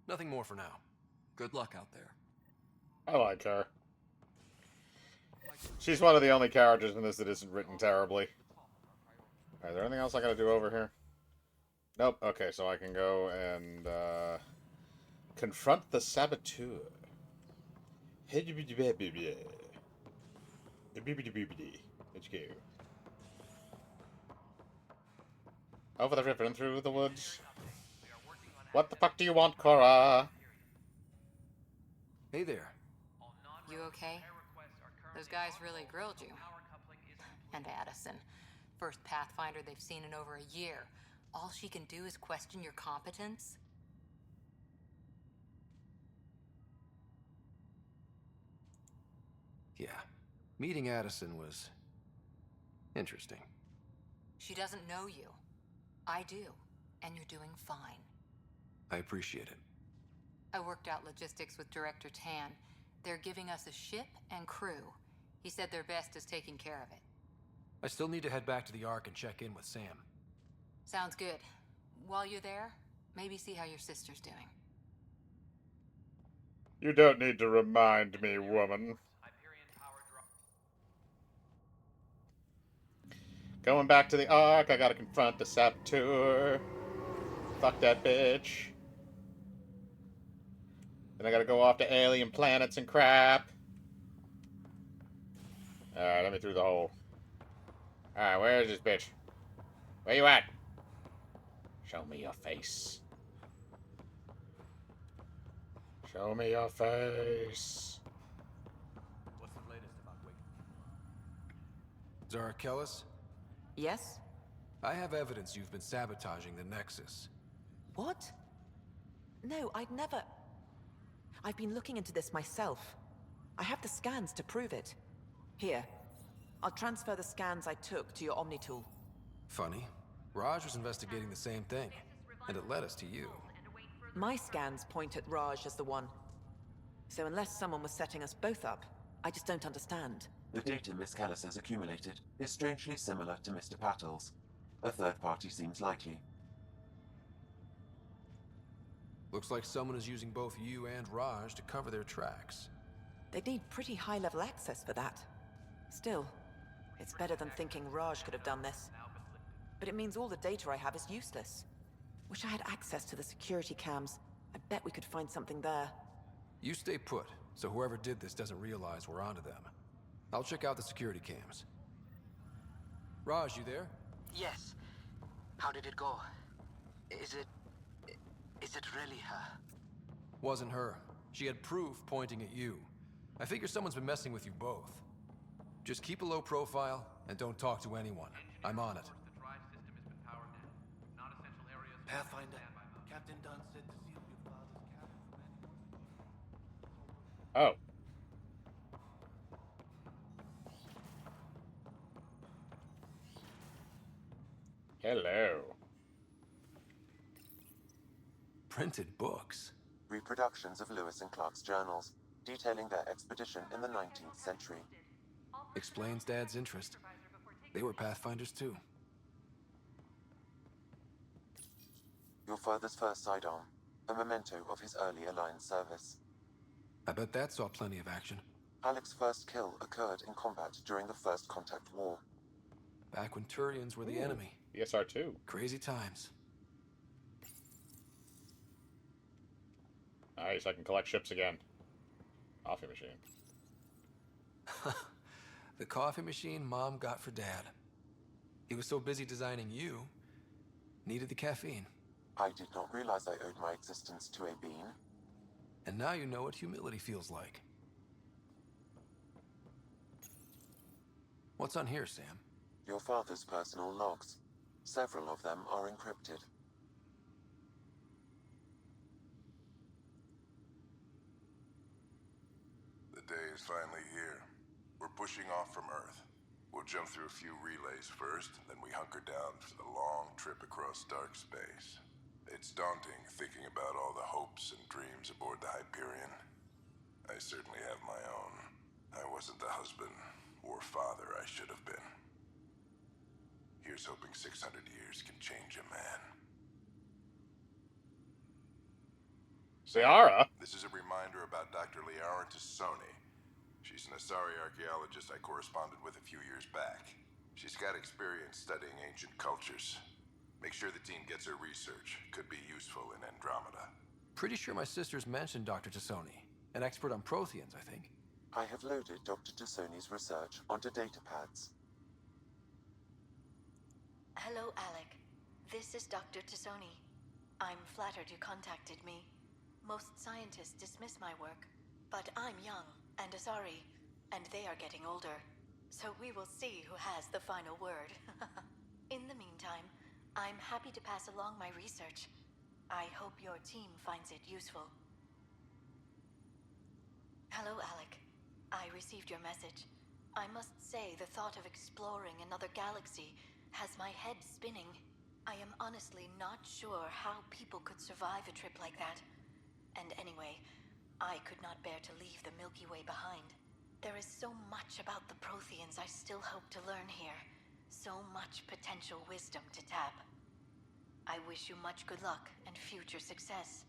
Nothing more for now. Good luck out there. I like her. She's one of the only characters in this that isn't written terribly. Is there anything else I gotta do over here? Nope. Okay, so I can go and confront the saboteur. Let's go. Over the river and through the woods. What the fuck do you want, Cora? Hey there. You okay? Those guys really grilled you. And Addison. First Pathfinder they've seen in over a year. All she can do is question your competence? Yeah. Meeting Addison was interesting. She doesn't know you. I do. And you're doing fine. I appreciate it. I worked out logistics with Director Tan. They're giving us a ship and crew. He said their best is taking care of it. I still need to head back to the Ark and check in with Sam. Sounds good. While you're there, maybe see how your sister's doing. You don't need to remind me, woman. Going back to the Ark, I gotta confront the saboteur. Fuck that bitch. Then I gotta go off to alien planets and crap. Alright, let me through the hole. Alright, where is this bitch? Where you at? Show me your face. Show me your face. What's the latest about Wake? Zara Kellis? Yes? I have evidence you've been sabotaging the Nexus. What? No, I'd never... I've been looking into this myself. I have the scans to prove it. Here. I'll transfer the scans I took to your Omni tool. Funny. Raj was investigating the same thing, and it led us to you. My scans point at Raj as the one. So unless someone was setting us both up, I just don't understand. The data Miss Callis has accumulated is strangely similar to Mr. Patel's. A third party seems likely. Looks like someone is using both you and Raj to cover their tracks. They'd need pretty high-level access for that. Still, it's better than thinking Raj could have done this. But it means all the data I have is useless. Wish I had access to the security cams. I bet we could find something there. You stay put, so whoever did this doesn't realize we're onto them. I'll check out the security cams. Raj, you there? Yes. How did it go? Is it really her? Wasn't her. She had proof pointing at you. I figure someone's been messing with you both. Just keep a low profile and don't talk to anyone. I'm on it. Pathfinder, Captain Dunn said to seal your father's cabin from anyone. Oh. Hello. Printed books. Reproductions of Lewis and Clark's journals, detailing their expedition in the 19th century. Explains Dad's interest. They were Pathfinders too. Your father's first sidearm, a memento of his early Alliance service. I bet that saw plenty of action. Alec's first kill occurred in combat during the First Contact War. Back when Turians were the enemy. The SR2. Crazy times. Nice, I can collect ships again. Coffee machine. The coffee machine Mom got for Dad. He was so busy designing you, needed the caffeine. I did not realize I owed my existence to a bean. And now you know what humility feels like. What's on here, Sam? Your father's personal logs. Several of them are encrypted. The day is finally here. We're pushing off from Earth. We'll jump through a few relays first, then we hunker down for the long trip across dark space. It's daunting thinking about all the hopes and dreams aboard the Hyperion. I certainly have my own. I wasn't the husband or father I should have been. Here's hoping 600 years can change a man. Ciara? This is a reminder about Dr. Liara Tassoni. She's an Asari archaeologist I corresponded with a few years back. She's got experience studying ancient cultures. Make sure the team gets her research. Could be useful in Andromeda. Pretty sure my sisters mentioned Dr. Tassoni. An expert on Protheans, I think. I have loaded Dr. Tassoni's research onto datapads. Hello, Alec. This is Dr. Tassoni. I'm flattered you contacted me. Most scientists dismiss my work, but I'm young and Asari, and they are getting older. So we will see who has the final word. In the meantime, I'm happy to pass along my research. I hope your team finds it useful. Hello, Alec. I received your message. I must say the thought of exploring another galaxy has my head spinning. I am honestly not sure how people could survive a trip like that. And anyway, I could not bear to leave the Milky Way behind. There is so much about the Protheans I still hope to learn here. So much potential wisdom to tap. I wish you much good luck and future success.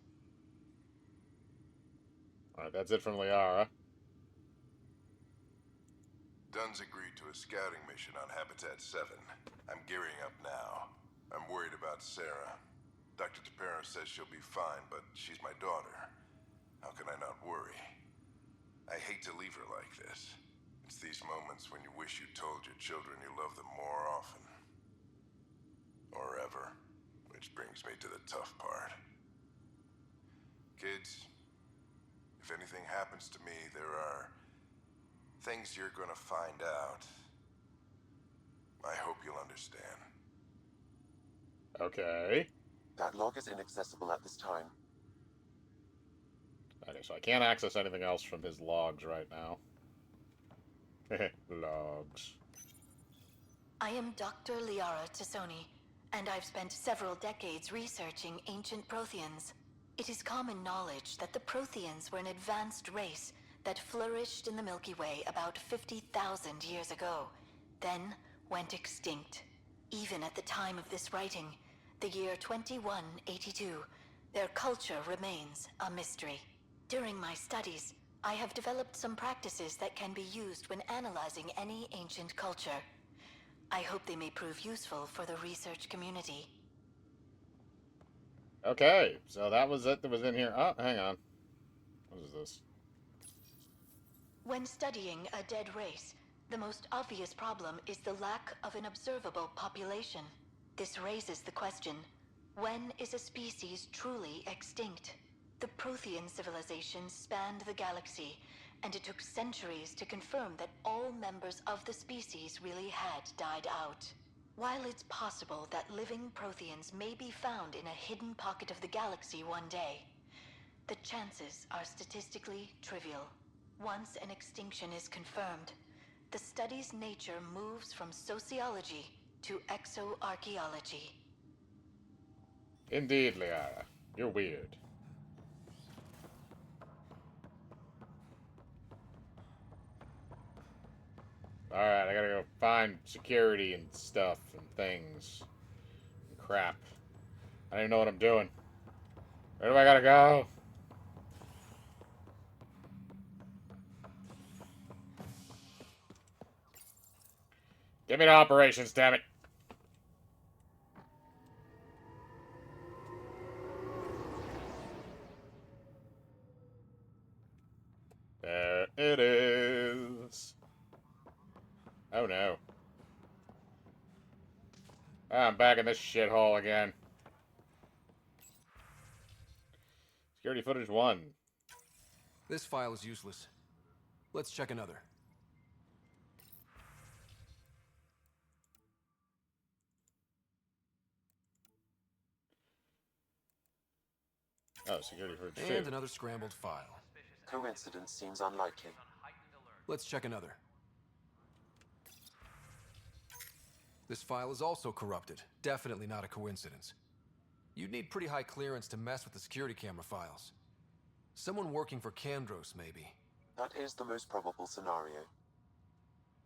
Alright, that's it from Liara. Dunn's agreed to a scouting mission on Habitat 7. I'm gearing up now. I'm worried about Sarah. Dr. Tapero says she'll be fine, but she's my daughter. How can I not worry? I hate to leave her like this. It's these moments when you wish you told your children you love them more often. Or ever. Which brings me to the tough part. Kids, if anything happens to me, there are things you're gonna find out. I hope you'll understand. Okay. That log is inaccessible at this time. Okay, so I can't access anything else from his logs right now. Logs. I am Dr. Liara Tassoni, and I've spent several decades researching ancient Protheans. It is common knowledge that the Protheans were an advanced race that flourished in the Milky Way about 50,000 years ago, then went extinct. Even at the time of this writing, the year 2182, their culture remains a mystery. During my studies, I have developed some practices that can be used when analyzing any ancient culture. I hope they may prove useful for the research community. Okay, so that was it that was in here. Oh, hang on. What is this? When studying a dead race, the most obvious problem is the lack of an observable population. This raises the question, when is a species truly extinct? The Prothean civilization spanned the galaxy, and it took centuries to confirm that all members of the species really had died out. While it's possible that living Protheans may be found in a hidden pocket of the galaxy one day, the chances are statistically trivial. Once an extinction is confirmed, the study's nature moves from sociology to exoarchaeology. Indeed, Liara. You're weird. Alright, I gotta go find security and stuff and things. And crap. I don't even know what I'm doing. Where do I gotta go? Give me the operations, damn it. There it is. Oh no. I'm back in this shithole again. Security footage 1. This file is useless. Let's check another. Oh, security footage 2. And another scrambled file. Coincidence seems unlikely. Let's check another. This file is also corrupted. Definitely not a coincidence. You'd need pretty high clearance to mess with the security camera files. Someone working for Kandros, maybe. That is the most probable scenario.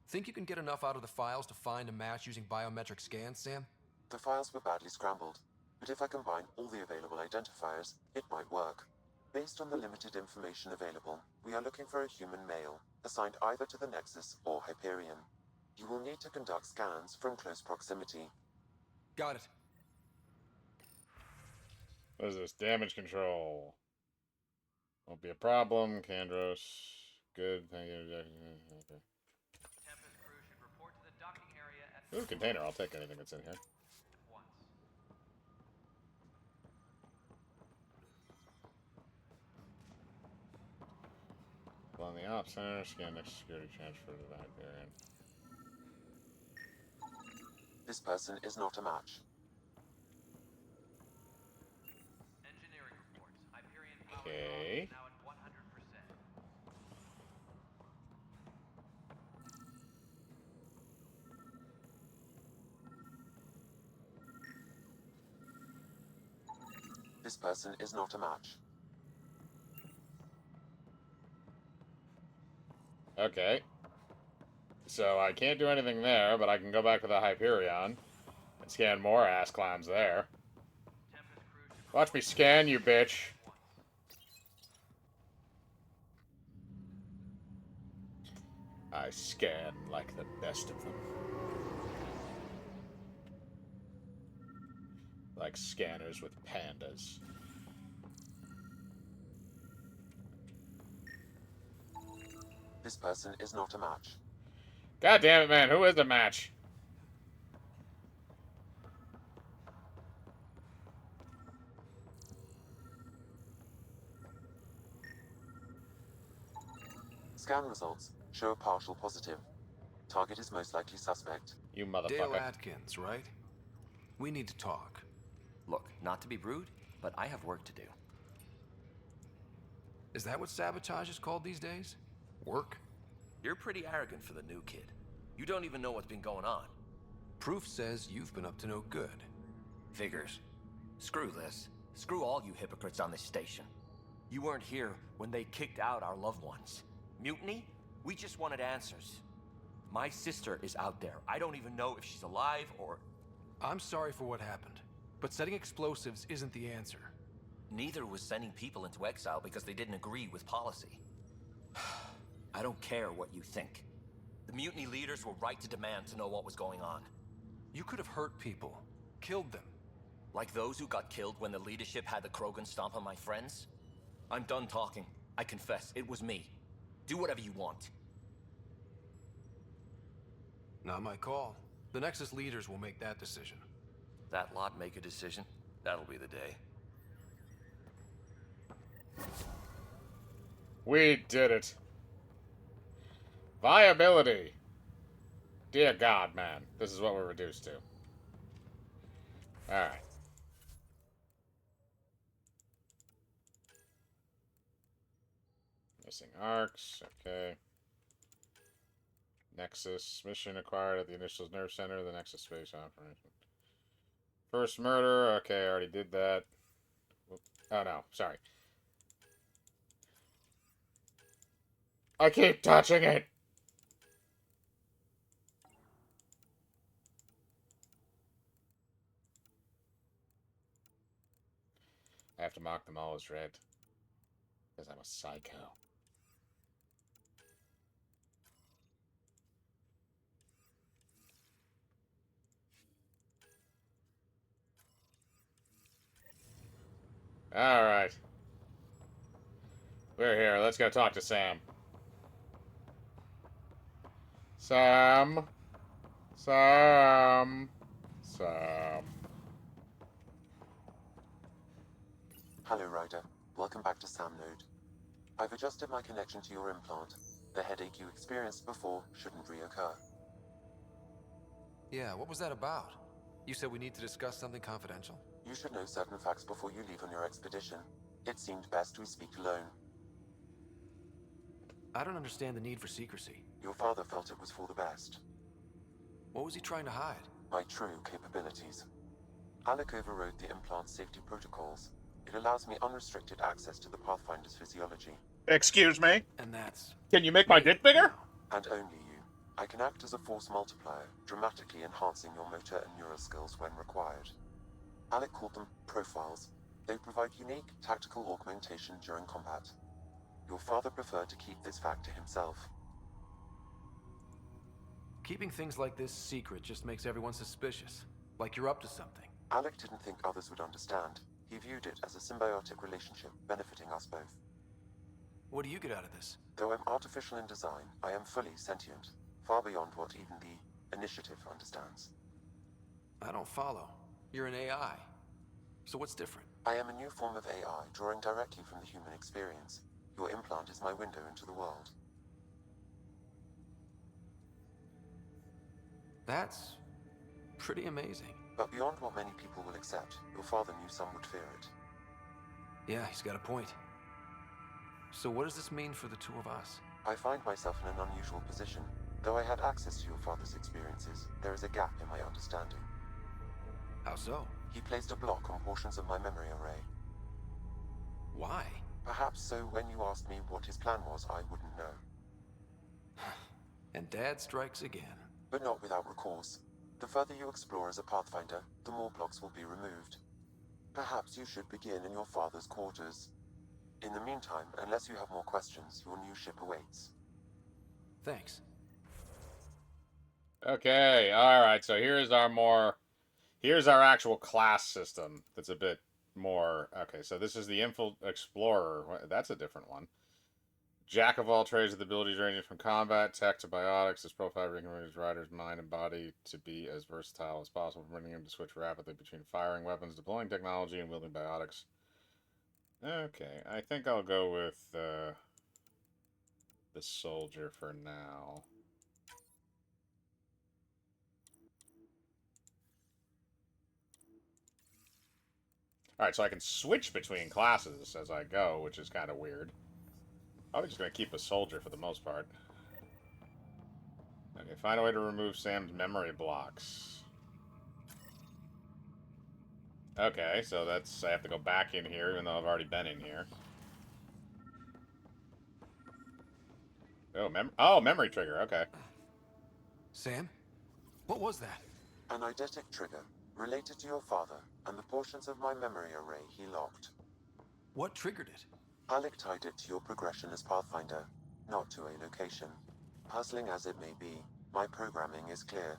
Think you can get enough out of the files to find a match using biometric scans, Sam? The files were badly scrambled, but if I combine all the available identifiers, it might work. Based on the limited information available, we are looking for a human male, assigned either to the Nexus or Hyperion. You will need to conduct scans from close proximity. Got it. What is this? Damage control. Won't be a problem. Kandros. Good. Thank you. Okay. Ooh, container. I'll take anything that's in here. On the ops center, scan next security transfer to the Hyperion. This person is not a match. Engineering reports. Hyperion power Okay. is now at 100%. This person is not a match. Okay. So I can't do anything there, but I can go back to the Hyperion and scan more ass climbs there. Watch me scan, you bitch. I scan like the best of them. Like scanners with pandas. This person is not a match. God damn it, man. Who is the match? Scan results show a partial positive. Target is most likely suspect. You motherfucker. Dale Atkins, right? We need to talk. Look, not to be rude, but I have work to do. Is that what sabotage is called these days? Work? You're pretty arrogant for the new kid. You don't even know what's been going on. Proof says you've been up to no good. Figures. Screw this. Screw all you hypocrites on this station. You weren't here when they kicked out our loved ones. Mutiny? We just wanted answers. My sister is out there. I don't even know if she's alive or... I'm sorry for what happened, but setting explosives isn't the answer. Neither was sending people into exile because they didn't agree with policy. I don't care what you think. The mutiny leaders were right to demand to know what was going on. You could have hurt people, killed them. Like those who got killed when the leadership had the Krogan stomp on my friends? I'm done talking. I confess, it was me. Do whatever you want. Not my call. The Nexus leaders will make that decision. That lot make a decision? That'll be the day. We did it. Viability. Dear God, man. This is what we're reduced to. Alright. Missing arcs. Okay. Nexus. Mission acquired at the initial nerve center. The Nexus space operation. First murder. Okay, I already did that. Oh, no. Sorry. I keep touching it! I have to mark them all as red. Because I'm a psycho. Alright. We're here. Let's go talk to Sam. Sam. Sam. Sam. Hello, Ryder. Welcome back to Sam Node. I've adjusted my connection to your implant. The headache you experienced before shouldn't reoccur. Yeah, what was that about? You said we need to discuss something confidential? You should know certain facts before you leave on your expedition. It seemed best we speak alone. I don't understand the need for secrecy. Your father felt it was for the best. What was he trying to hide? My true capabilities. Alec overrode the implant safety protocols. It allows me unrestricted access to the Pathfinder's physiology. Excuse me? And that's... Can you make my dick bigger? And only you. I can act as a force multiplier, dramatically enhancing your motor and neural skills when required. Alec called them profiles. They provide unique tactical augmentation during combat. Your father preferred to keep this fact to himself. Keeping things like this secret just makes everyone suspicious. Like you're up to something. Alec didn't think others would understand. He viewed it as a symbiotic relationship, benefiting us both. What do you get out of this? Though I'm artificial in design, I am fully sentient. Far beyond what even the Initiative understands. I don't follow. You're an AI. So what's different? I am a new form of AI, drawing directly from the human experience. Your implant is my window into the world. That's pretty amazing. But beyond what many people will accept, your father knew some would fear it. Yeah, he's got a point. So what does this mean for the two of us? I find myself in an unusual position. Though I had access to your father's experiences, there is a gap in my understanding. How so? He placed a block on portions of my memory array. Why? Perhaps so when you asked me what his plan was, I wouldn't know. And Dad strikes again. But not without recourse. The further you explore as a Pathfinder, the more blocks will be removed. Perhaps you should begin in your father's quarters. In the meantime, unless you have more questions, your new ship awaits. Thanks. Okay, alright, so here's our actual class system that's a bit more... Okay, so this is the Explorer. That's a different one. Jack of all trades with abilities ranging from combat, tech to biotics. This profile recommends rider's mind and body to be as versatile as possible, permitting him to switch rapidly between firing weapons, deploying technology, and wielding biotics. Okay, I think I'll go with the soldier for now. Alright, so I can switch between classes as I go, which is kind of weird. Probably just going to keep a soldier for the most part. Okay, find a way to remove Sam's memory blocks. Okay, so that's... I have to go back in here, even though I've already been in here. Oh, memory trigger, okay. Sam? What was that? An eidetic trigger, related to your father, and the portions of my memory array he locked. What triggered it? Alec tied it to your progression as Pathfinder, not to a location. Puzzling as it may be, my programming is clear.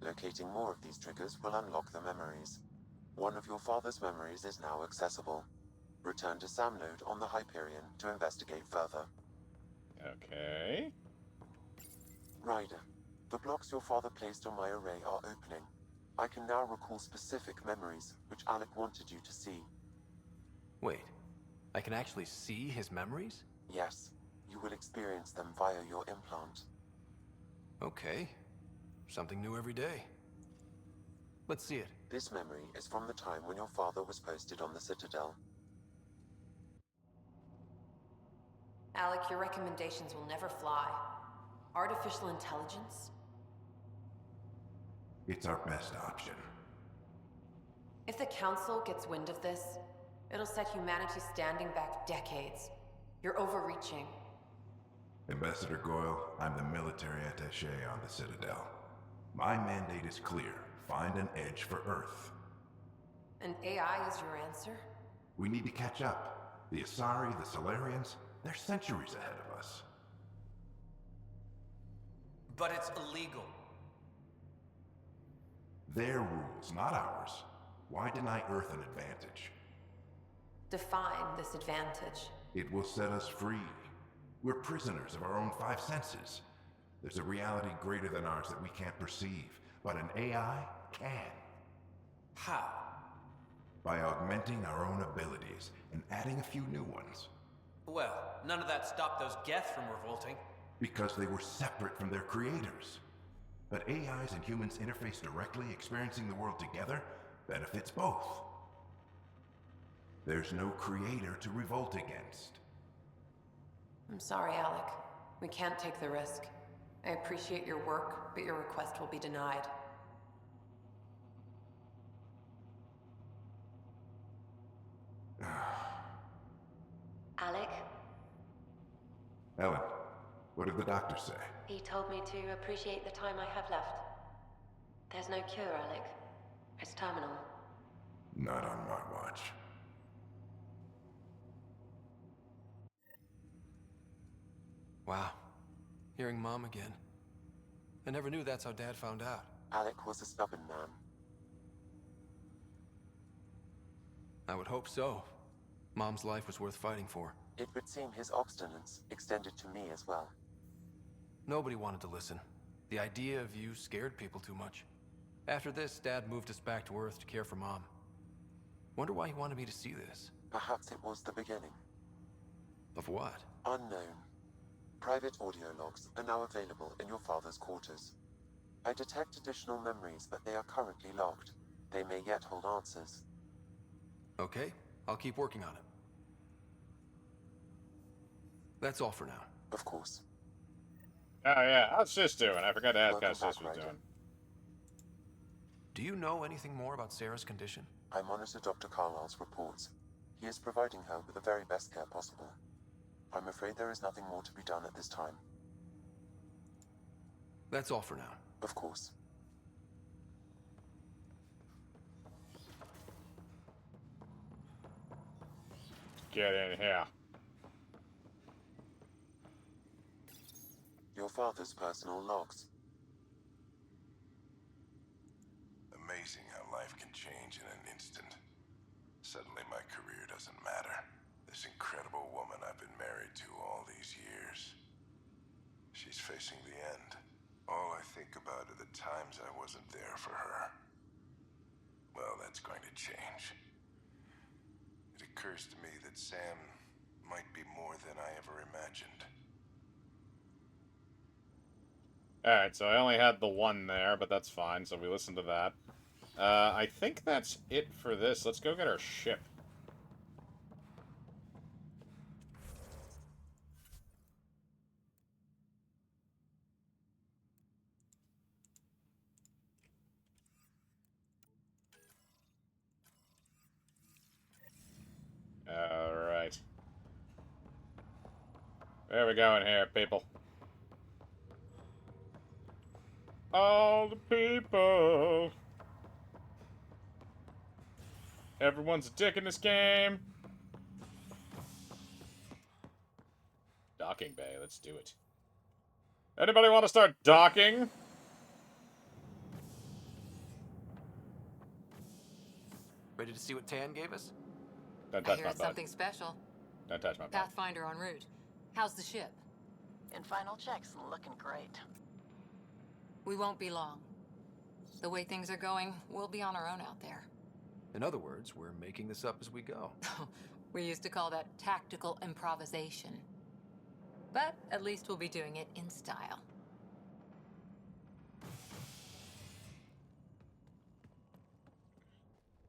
Locating more of these triggers will unlock the memories. One of your father's memories is now accessible. Return to Sam Node on the Hyperion to investigate further. Okay. Ryder, the blocks your father placed on my array are opening. I can now recall specific memories, which Alec wanted you to see. Wait, I can actually see his memories? Yes, you will experience them via your implant. Okay. Something new every day. Let's see it. This memory is from the time when your father was posted on the Citadel. Alec, your recommendations will never fly. Artificial intelligence? It's our best option. If the Council gets wind of this, it'll set humanity standing back decades. You're overreaching. Ambassador Goyle, I'm the military attaché on the Citadel. My mandate is clear. Find an edge for Earth. And AI is your answer? We need to catch up. The Asari, the Solarians, they're centuries ahead of us. But it's illegal. Their rules, not ours. Why deny Earth an advantage? Define this advantage. It will set us free. We're prisoners of our own five senses. There's a reality greater than ours that we can't perceive, but an AI can. How? By augmenting our own abilities and adding a few new ones. Well, none of that stopped those Geth from revolting. Because they were separate from their creators. But AIs and humans interface directly, experiencing the world together, benefits both. There's no creator to revolt against. I'm sorry, Alec. We can't take the risk. I appreciate your work, but your request will be denied. Alec? Ellen, what did the doctor say? He told me to appreciate the time I have left. There's no cure, Alec. It's terminal. Not on my watch. Wow. Hearing Mom again. I never knew that's how Dad found out. Alec was a stubborn man. I would hope so. Mom's life was worth fighting for. It would seem his obstinance extended to me as well. Nobody wanted to listen. The idea of you scared people too much. After this, Dad moved us back to Earth to care for Mom. Wonder why he wanted me to see this. Perhaps it was the beginning. Of what? Unknown. Private audio logs are now available in your father's quarters. I detect additional memories, but they are currently locked. They may yet hold answers. Okay, I'll keep working on it. That's all for now. Of course. Oh yeah, how's Sis doing? I forgot to ask how Sis was doing. Do you know anything more about Sarah's condition? I monitor Dr. Carlisle's reports. He is providing her with the very best care possible. I'm afraid there is nothing more to be done at this time. That's all for now. Of course. Get in here. Your father's personal logs. Amazing how life can change in an instant. Suddenly my career doesn't matter. This incredible woman I've been married to all these years. She's facing the end. All I think about are the times I wasn't there for her. Well, that's going to change. It occurs to me that Sam might be more than I ever imagined. Alright, so I only had the one there, but that's fine, so we listened to that. I think that's it for this. Let's go get our ship. Alright. Where are we going here, people? All the people. Everyone's a dick in this game. Docking bay, let's do it. Anybody want to start docking? Ready to see what Tan gave us? Don't I touch hear my it's butt. something special. Don't touch my butt. Pathfinder en route. How's the ship? In final checks, looking great. We won't be long. The way things are going, we'll be on our own out there. In other words, we're making this up as we go. We used to call that tactical improvisation. But at least we'll be doing it in style.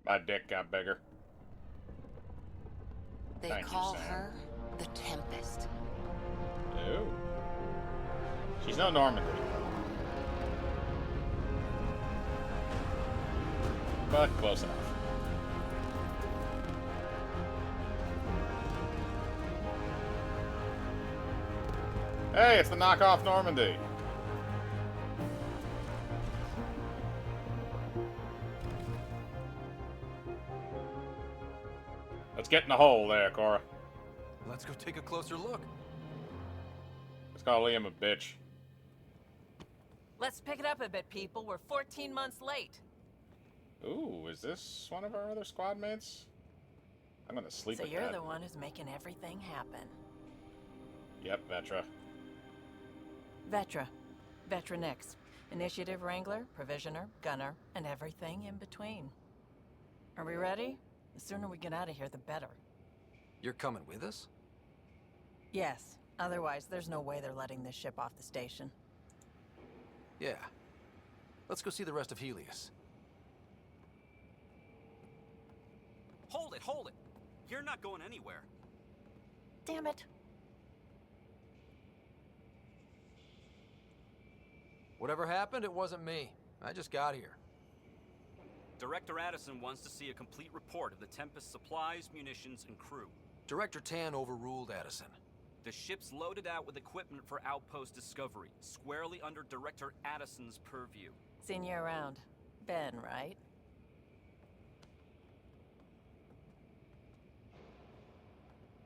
My dick got bigger. They Thank you, call Sam. her the Tempest. Ooh. She's no Normandy. But close enough. Hey, it's the knockoff Normandy. Let's get in the hole there, Cora. Let's go take a closer look. Let's call Liam a bitch. Let's pick it up a bit, people. We're 14 months late. Ooh, is this one of our other squad mates? I'm gonna sleep So with you're that. the one who's making everything happen. Yep, Vetra. Vetra. Vetra Nix. Initiative Wrangler, Provisioner, Gunner, and everything in between. Are we ready? The sooner we get out of here, the better. You're coming with us? Yes. Otherwise, there's no way they're letting this ship off the station. Yeah. Let's go see the rest of Helios. Hold it, hold it! You're not going anywhere. Damn it. Whatever happened, it wasn't me. I just got here. Director Addison wants to see a complete report of the Tempest's supplies, munitions, and crew. Director Tan overruled Addison. The ship's loaded out with equipment for outpost discovery, squarely under Director Addison's purview. Seen you around. Ben, right?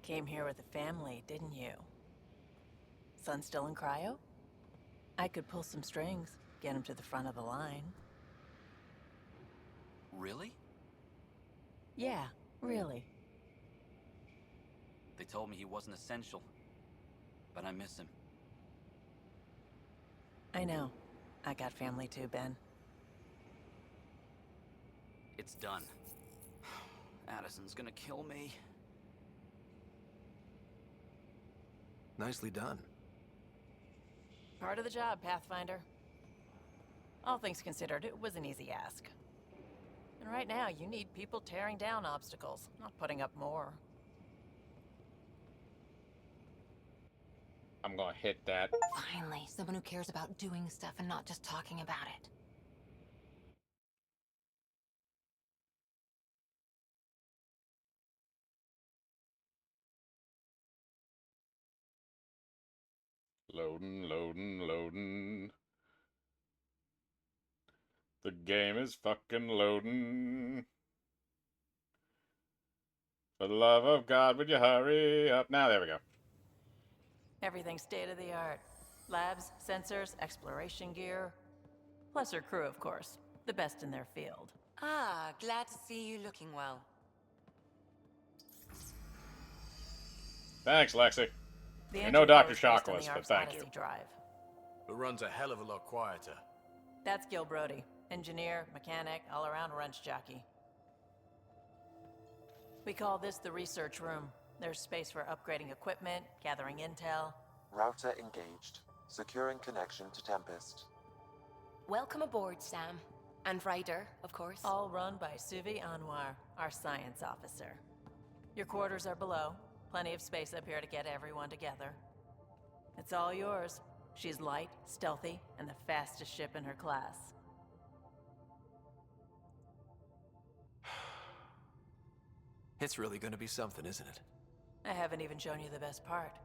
Came here with a family, didn't you? Son still in cryo? I could pull some strings, get him to the front of the line. Really? Yeah, really. They told me he wasn't essential, but I miss him. I know. I got family too, Ben. It's done. Addison's gonna kill me. Nicely done. Part of the job, Pathfinder. All things considered, it was an easy ask. And right now, you need people tearing down obstacles, not putting up more. I'm gonna hit that. Finally, someone who cares about doing stuff and not just talking about it. Loading, loading, loading. The game is fucking loading. For the love of God, would you hurry up? Now, there we go. Everything's state of the art. Labs, sensors, exploration gear. Plus her crew, of course. The best in their field. Ah, glad to see you looking well. Thanks, Lexi. The I know engine Dr. core is Shock based on was, the but Arb's thank you. Odyssey drive. It runs a hell of a lot quieter. That's Gil Brody. Engineer, mechanic, all-around wrench jockey. We call this the research room. There's space for upgrading equipment, gathering intel. Router engaged. Securing connection to Tempest. Welcome aboard, Sam. And Ryder, of course. All run by Suvi Anwar, our science officer. Your quarters are below. Plenty of space up here to get everyone together. It's all yours. She's light, stealthy, and the fastest ship in her class. It's really gonna be something, isn't it? I haven't even shown you the best part.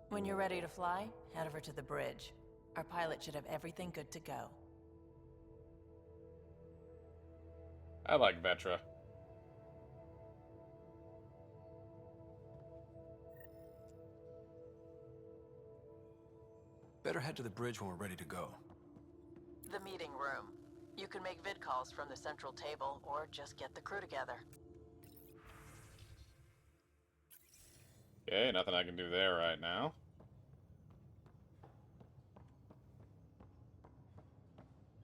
When you're ready to fly, head over to the bridge. Our pilot should have everything good to go. I like Vetra. Better head to the bridge when we're ready to go. The meeting room. You can make vid calls from the central table, or just get the crew together. Okay, nothing I can do there right now.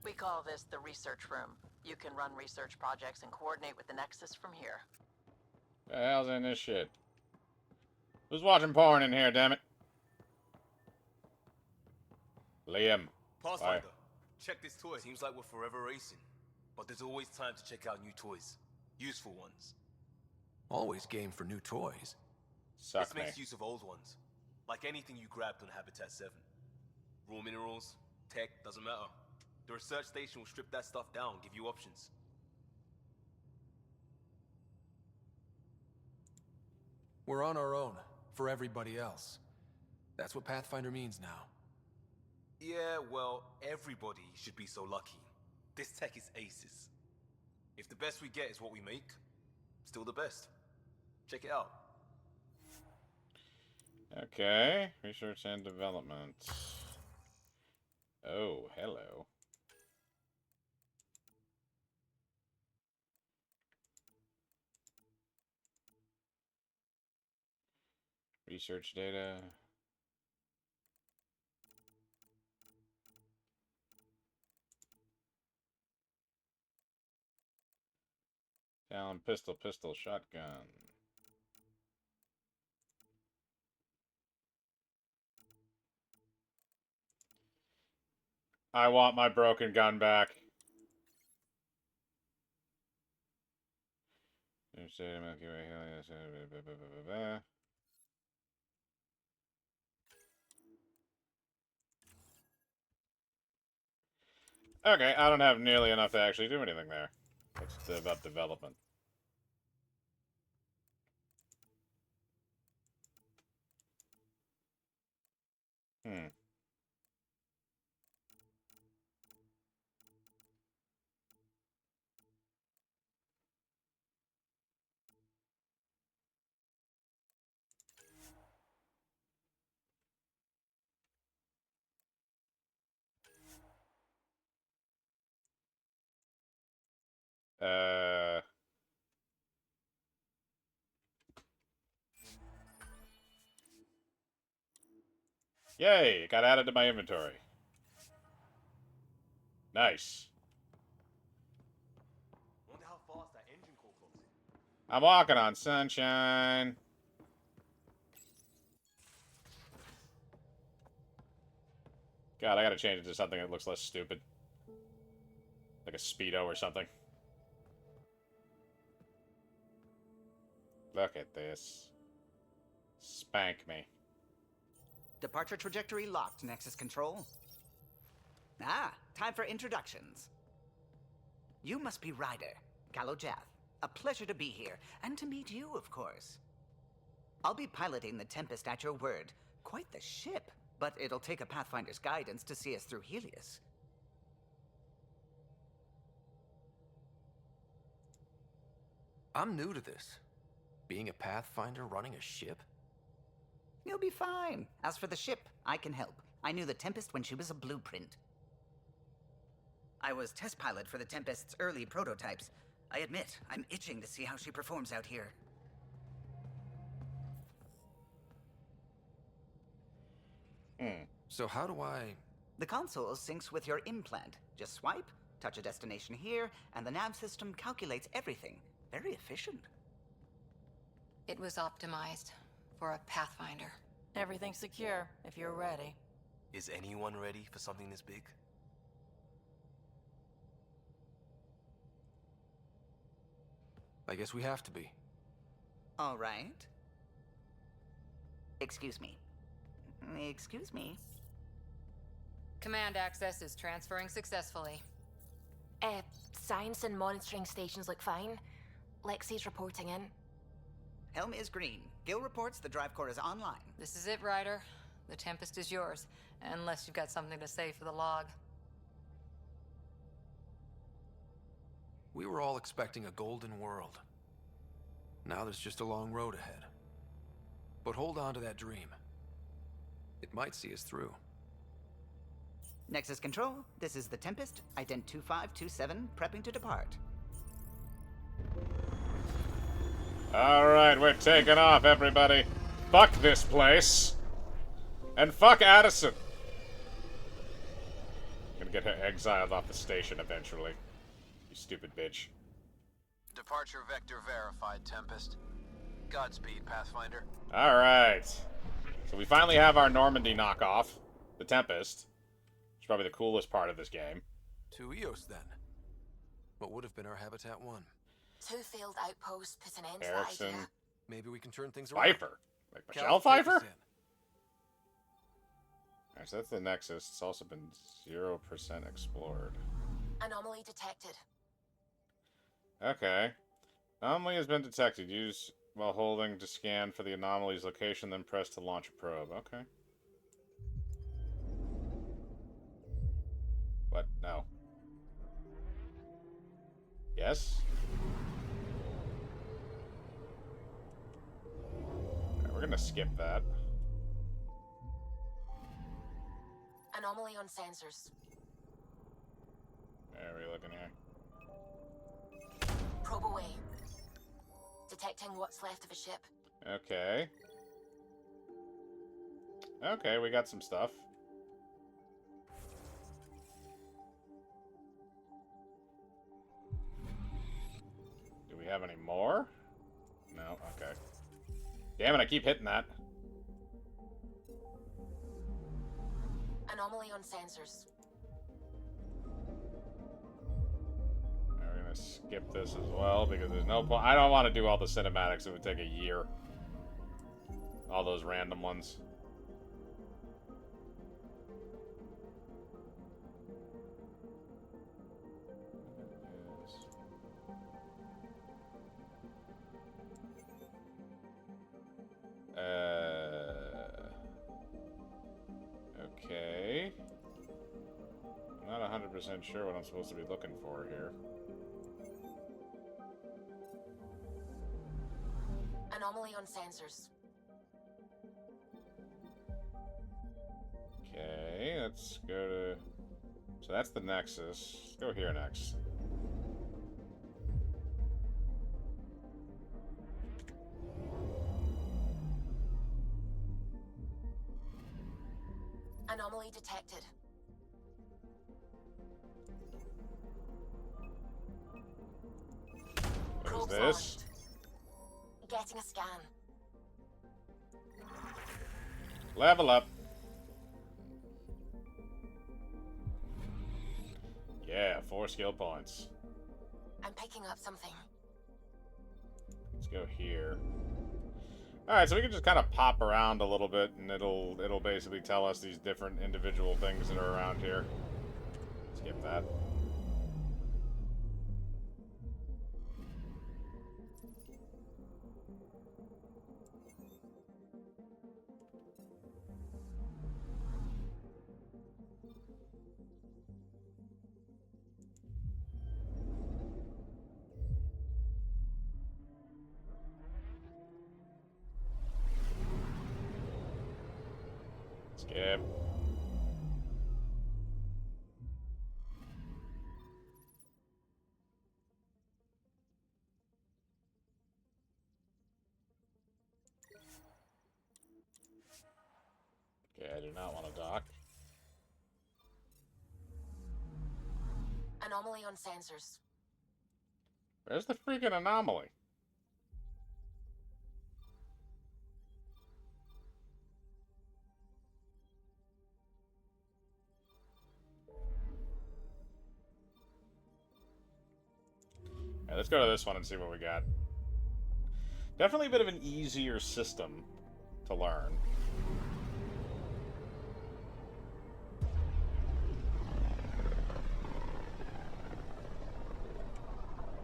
We call this the research room. You can run research projects and coordinate with the Nexus from here. The hell's in this shit? Who's watching porn in here, damn it? Liam. Pathfinder, check this toy. Seems like we're forever racing, but there's always time to check out new toys. Useful ones. Always game for new toys. Suck This me. makes use of old ones. Like anything you grabbed on Habitat 7. Raw minerals, tech, doesn't matter. The research station will strip that stuff down, give you options. We're on our own, for everybody else. That's what Pathfinder means now. Yeah, well, everybody should be so lucky. This tech is aces. If the best we get is what we make, still the best. Check it out. Okay, research and development. Oh, hello. Research data. Talon pistol, shotgun. I want my broken gun back. Okay, I don't have nearly enough to actually do anything there. It's about development. Hmm. Yay! Got added to my inventory. Nice. Wonder how fast that engine core closes. I'm walking on sunshine. God, I gotta change it to something that looks less stupid. Like a Speedo or something. Look at this. Spank me. Departure trajectory locked, Nexus Control. Ah, time for introductions. You must be Ryder, Kalojath. A pleasure to be here, and to meet you, of course. I'll be piloting the Tempest at your word. Quite the ship, but it'll take a Pathfinder's guidance to see us through Helios. I'm new to this. Being a Pathfinder running a ship? You'll be fine. As for the ship, I can help. I knew the Tempest when she was a blueprint. I was test pilot for the Tempest's early prototypes. I admit, I'm itching to see how she performs out here. So how do I... The console syncs with your implant. Just swipe, touch a destination here, and the nav system calculates everything. Very efficient. It was optimized for a Pathfinder. Everything's secure, if you're ready. Is anyone ready for something this big? I guess we have to be. All right. Excuse me. Excuse me. Command access is transferring successfully. Science and monitoring stations look fine. Lexi's reporting in. Helm is green. Gil reports the drive core is online. This is it, Ryder. The Tempest is yours, unless you've got something to say for the log. We were all expecting a golden world. Now there's just a long road ahead. But hold on to that dream. It might see us through. Nexus Control, this is the Tempest, ident 2527, prepping to depart. Alright, we're taking off, everybody. Fuck this place. And fuck Addison. I'm gonna get her exiled off the station eventually. You stupid bitch. Departure vector verified, Tempest. Godspeed, Pathfinder. Alright. So we finally have our Normandy knockoff, the Tempest. It's probably the coolest part of this game. To Eos, then. What would have been our Habitat 1? Two failed outposts put an end to Erickson. the idea. Maybe we can turn things around. Pfeiffer. Like Michelle Cal, take Pfeiffer? us in. Alright, so that's the Nexus. It's also been 0% explored. Anomaly detected. Okay. Anomaly has been detected. Use while holding to scan for the anomaly's location, then press to launch a probe. Okay. What? No. Yes? Alright, we're gonna skip that. Anomaly on sensors. Where are we looking here? Probe away. Detecting what's left of a ship. Okay. Okay, we got some stuff. Do we have any more? No, okay. Damn it, I keep hitting that. Anomaly on sensors. We're gonna skip this as well because there's no point. I don't want to do all the cinematics. It would take a year. All those random ones. Okay. I'm not 100% sure what I'm supposed to be looking for here. Anomaly on sensors. Okay, let's go to... So that's the Nexus. Let's go here next. Anomaly detected. What is Probe this? launched. Getting a scan. Level up. Yeah, 4 skill points. I'm picking up something. Let's go here. Alright, so we can just kind of pop around a little bit, and it'll basically tell us these different individual things that are around here. Skip that. Skip. Okay, I do not want to dock. Anomaly on sensors. Where's the freaking anomaly? Alright, let's go to this one and see what we got. Definitely a bit of an easier system to learn.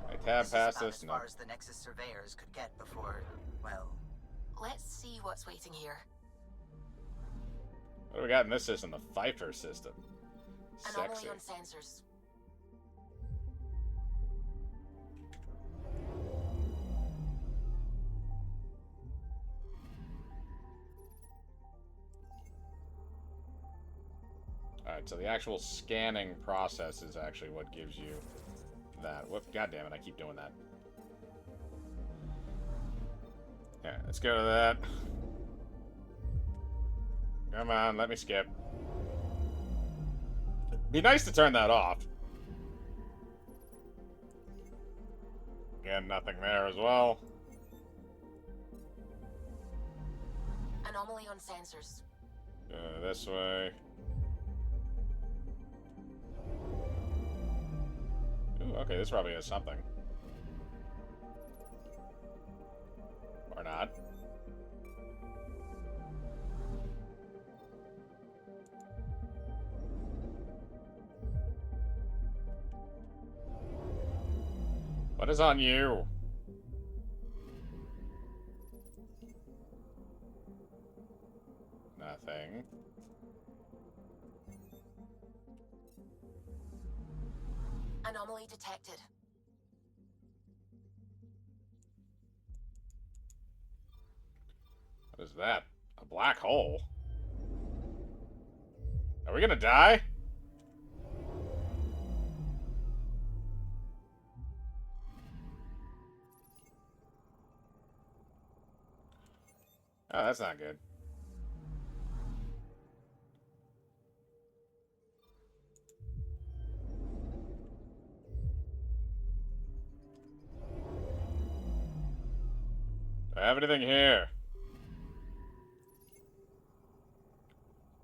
I tab past this. As far as the Nexus surveyors could get before, well... Let's see what's waiting here. What do we got in this system? The Pfeiffer system. Anomaly Sexy. on sensors. Alright, so the actual scanning process is actually what gives you that. Whoop, God damn it, I keep doing that. Yeah, let's go to that. Come on, let me skip. Be nice to turn that off. Again, nothing there as well. Anomaly on sensors. This way. Ooh, okay, this probably has something. Or not. What is on you? Nothing. Anomaly detected. What is that? A black hole? Are we gonna die? Oh, that's not good. Do I have anything here?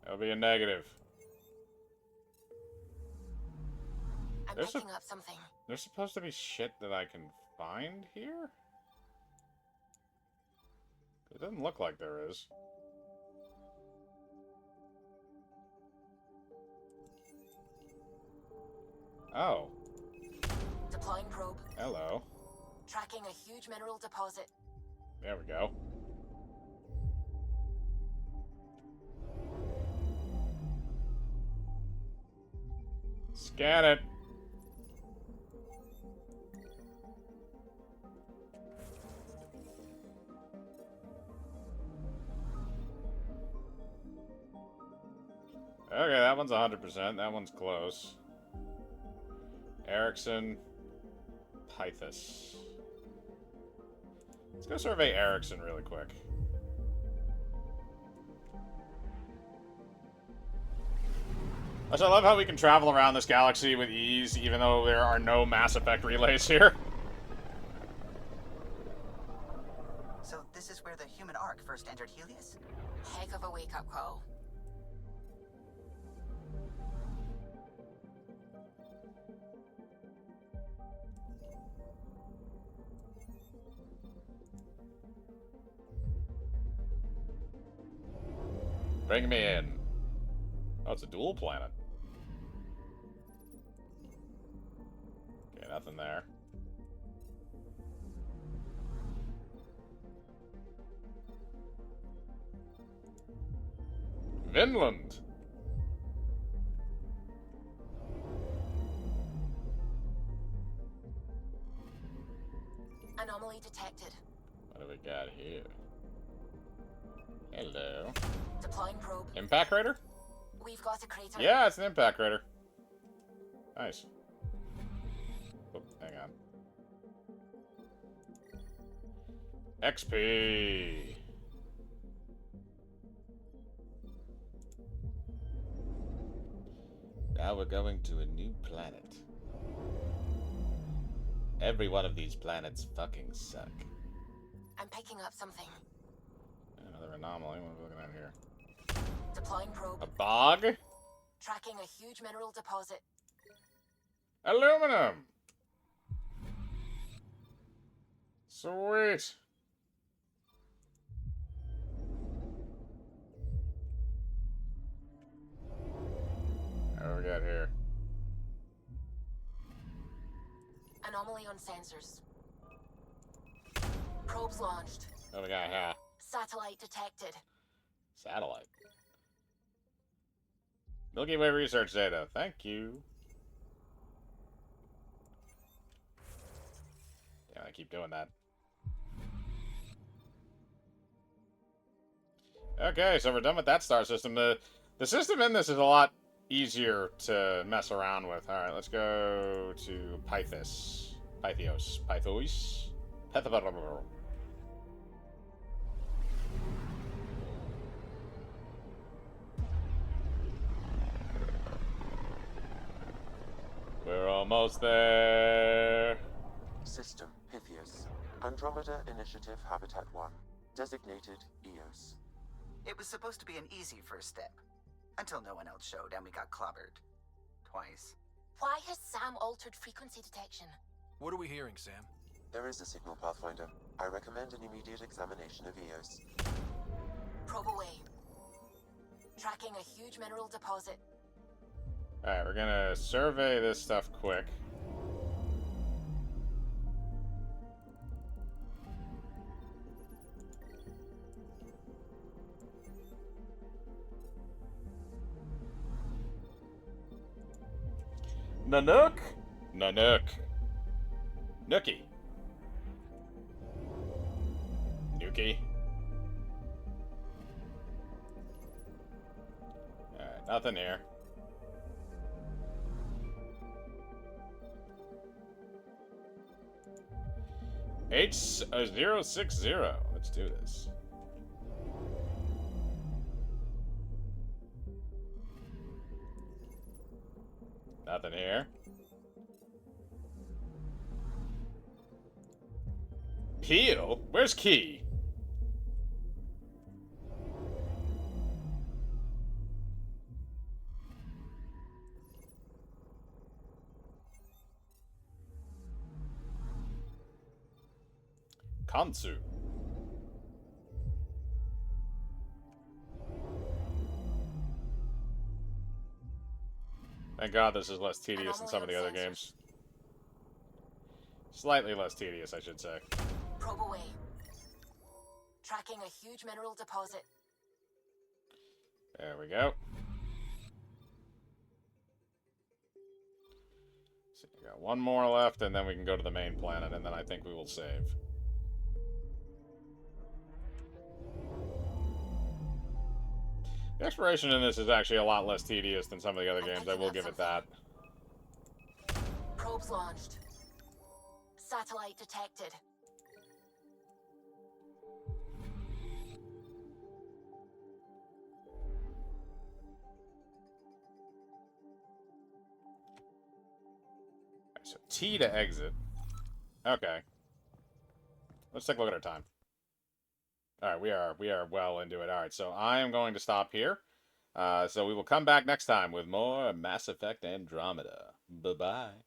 That'll be a negative. I'm picking up something. There's supposed to be shit that I can find here? It doesn't look like there is. Oh. Deploying probe. Hello. Tracking a huge mineral deposit. There we go. Scan it. Okay, that one's 100%. That one's close. Erickson. Pythus. Let's go survey Erickson really quick. I love how we can travel around this galaxy with ease, even though there are no Mass Effect relays here. So this is where the human Ark first entered Helios? Heck of a wake-up call. Bring me in. Oh, it's a dual planet. Okay, nothing there. Vinland. Anomaly detected. What do we got here? Hello. Deploying probe. Impact crater? We've got a crater. Yeah, it's an impact crater. Nice. Oh, hang on. XP. Now we're going to a new planet. Every one of these planets fucking suck. I'm picking up something. Another anomaly. What are we looking at here? Deploying probe. A bog? Tracking a huge mineral deposit. Aluminum! Sweet! What do we got here? Anomaly on sensors. Probes launched. What do we got here? Satellite detected. Satellite. Milky Way research data. Thank you. Yeah, I keep doing that. Okay, so we're done with that star system. The system in this is a lot easier to mess around with. Alright, let's go to Pythos. Pythios. Pythos? Pythos. We're almost there. System Pythios. Andromeda Initiative Habitat 1. Designated EOS. It was supposed to be an easy first step. Until no one else showed and we got clobbered. Twice. Why has Sam altered frequency detection? What are we hearing, Sam? There is a signal, Pathfinder. I recommend an immediate examination of EOS. Probe away. Tracking a huge mineral deposit. Alright, we're gonna survey this stuff quick. Nanook? Nanook. Nookie. Nookie. Alright, nothing here. H060. Let's do this. Nothing here. Peel? Where's Key? Kansu. Thank God this is less tedious than some of the other games. Slightly less tedious, I should say. Probe away. Tracking a huge mineral deposit. There we go. So we got one more left, and then we can go to the main planet, and then I think we will save. The exploration in this is actually a lot less tedious than some of the other games, I will give it that. Probes launched. Satellite detected. So T to exit. Okay. Let's take a look at our time. Alright, we are well into it. Alright, so I am going to stop here. So we will come back next time with more Mass Effect Andromeda. Bye-bye.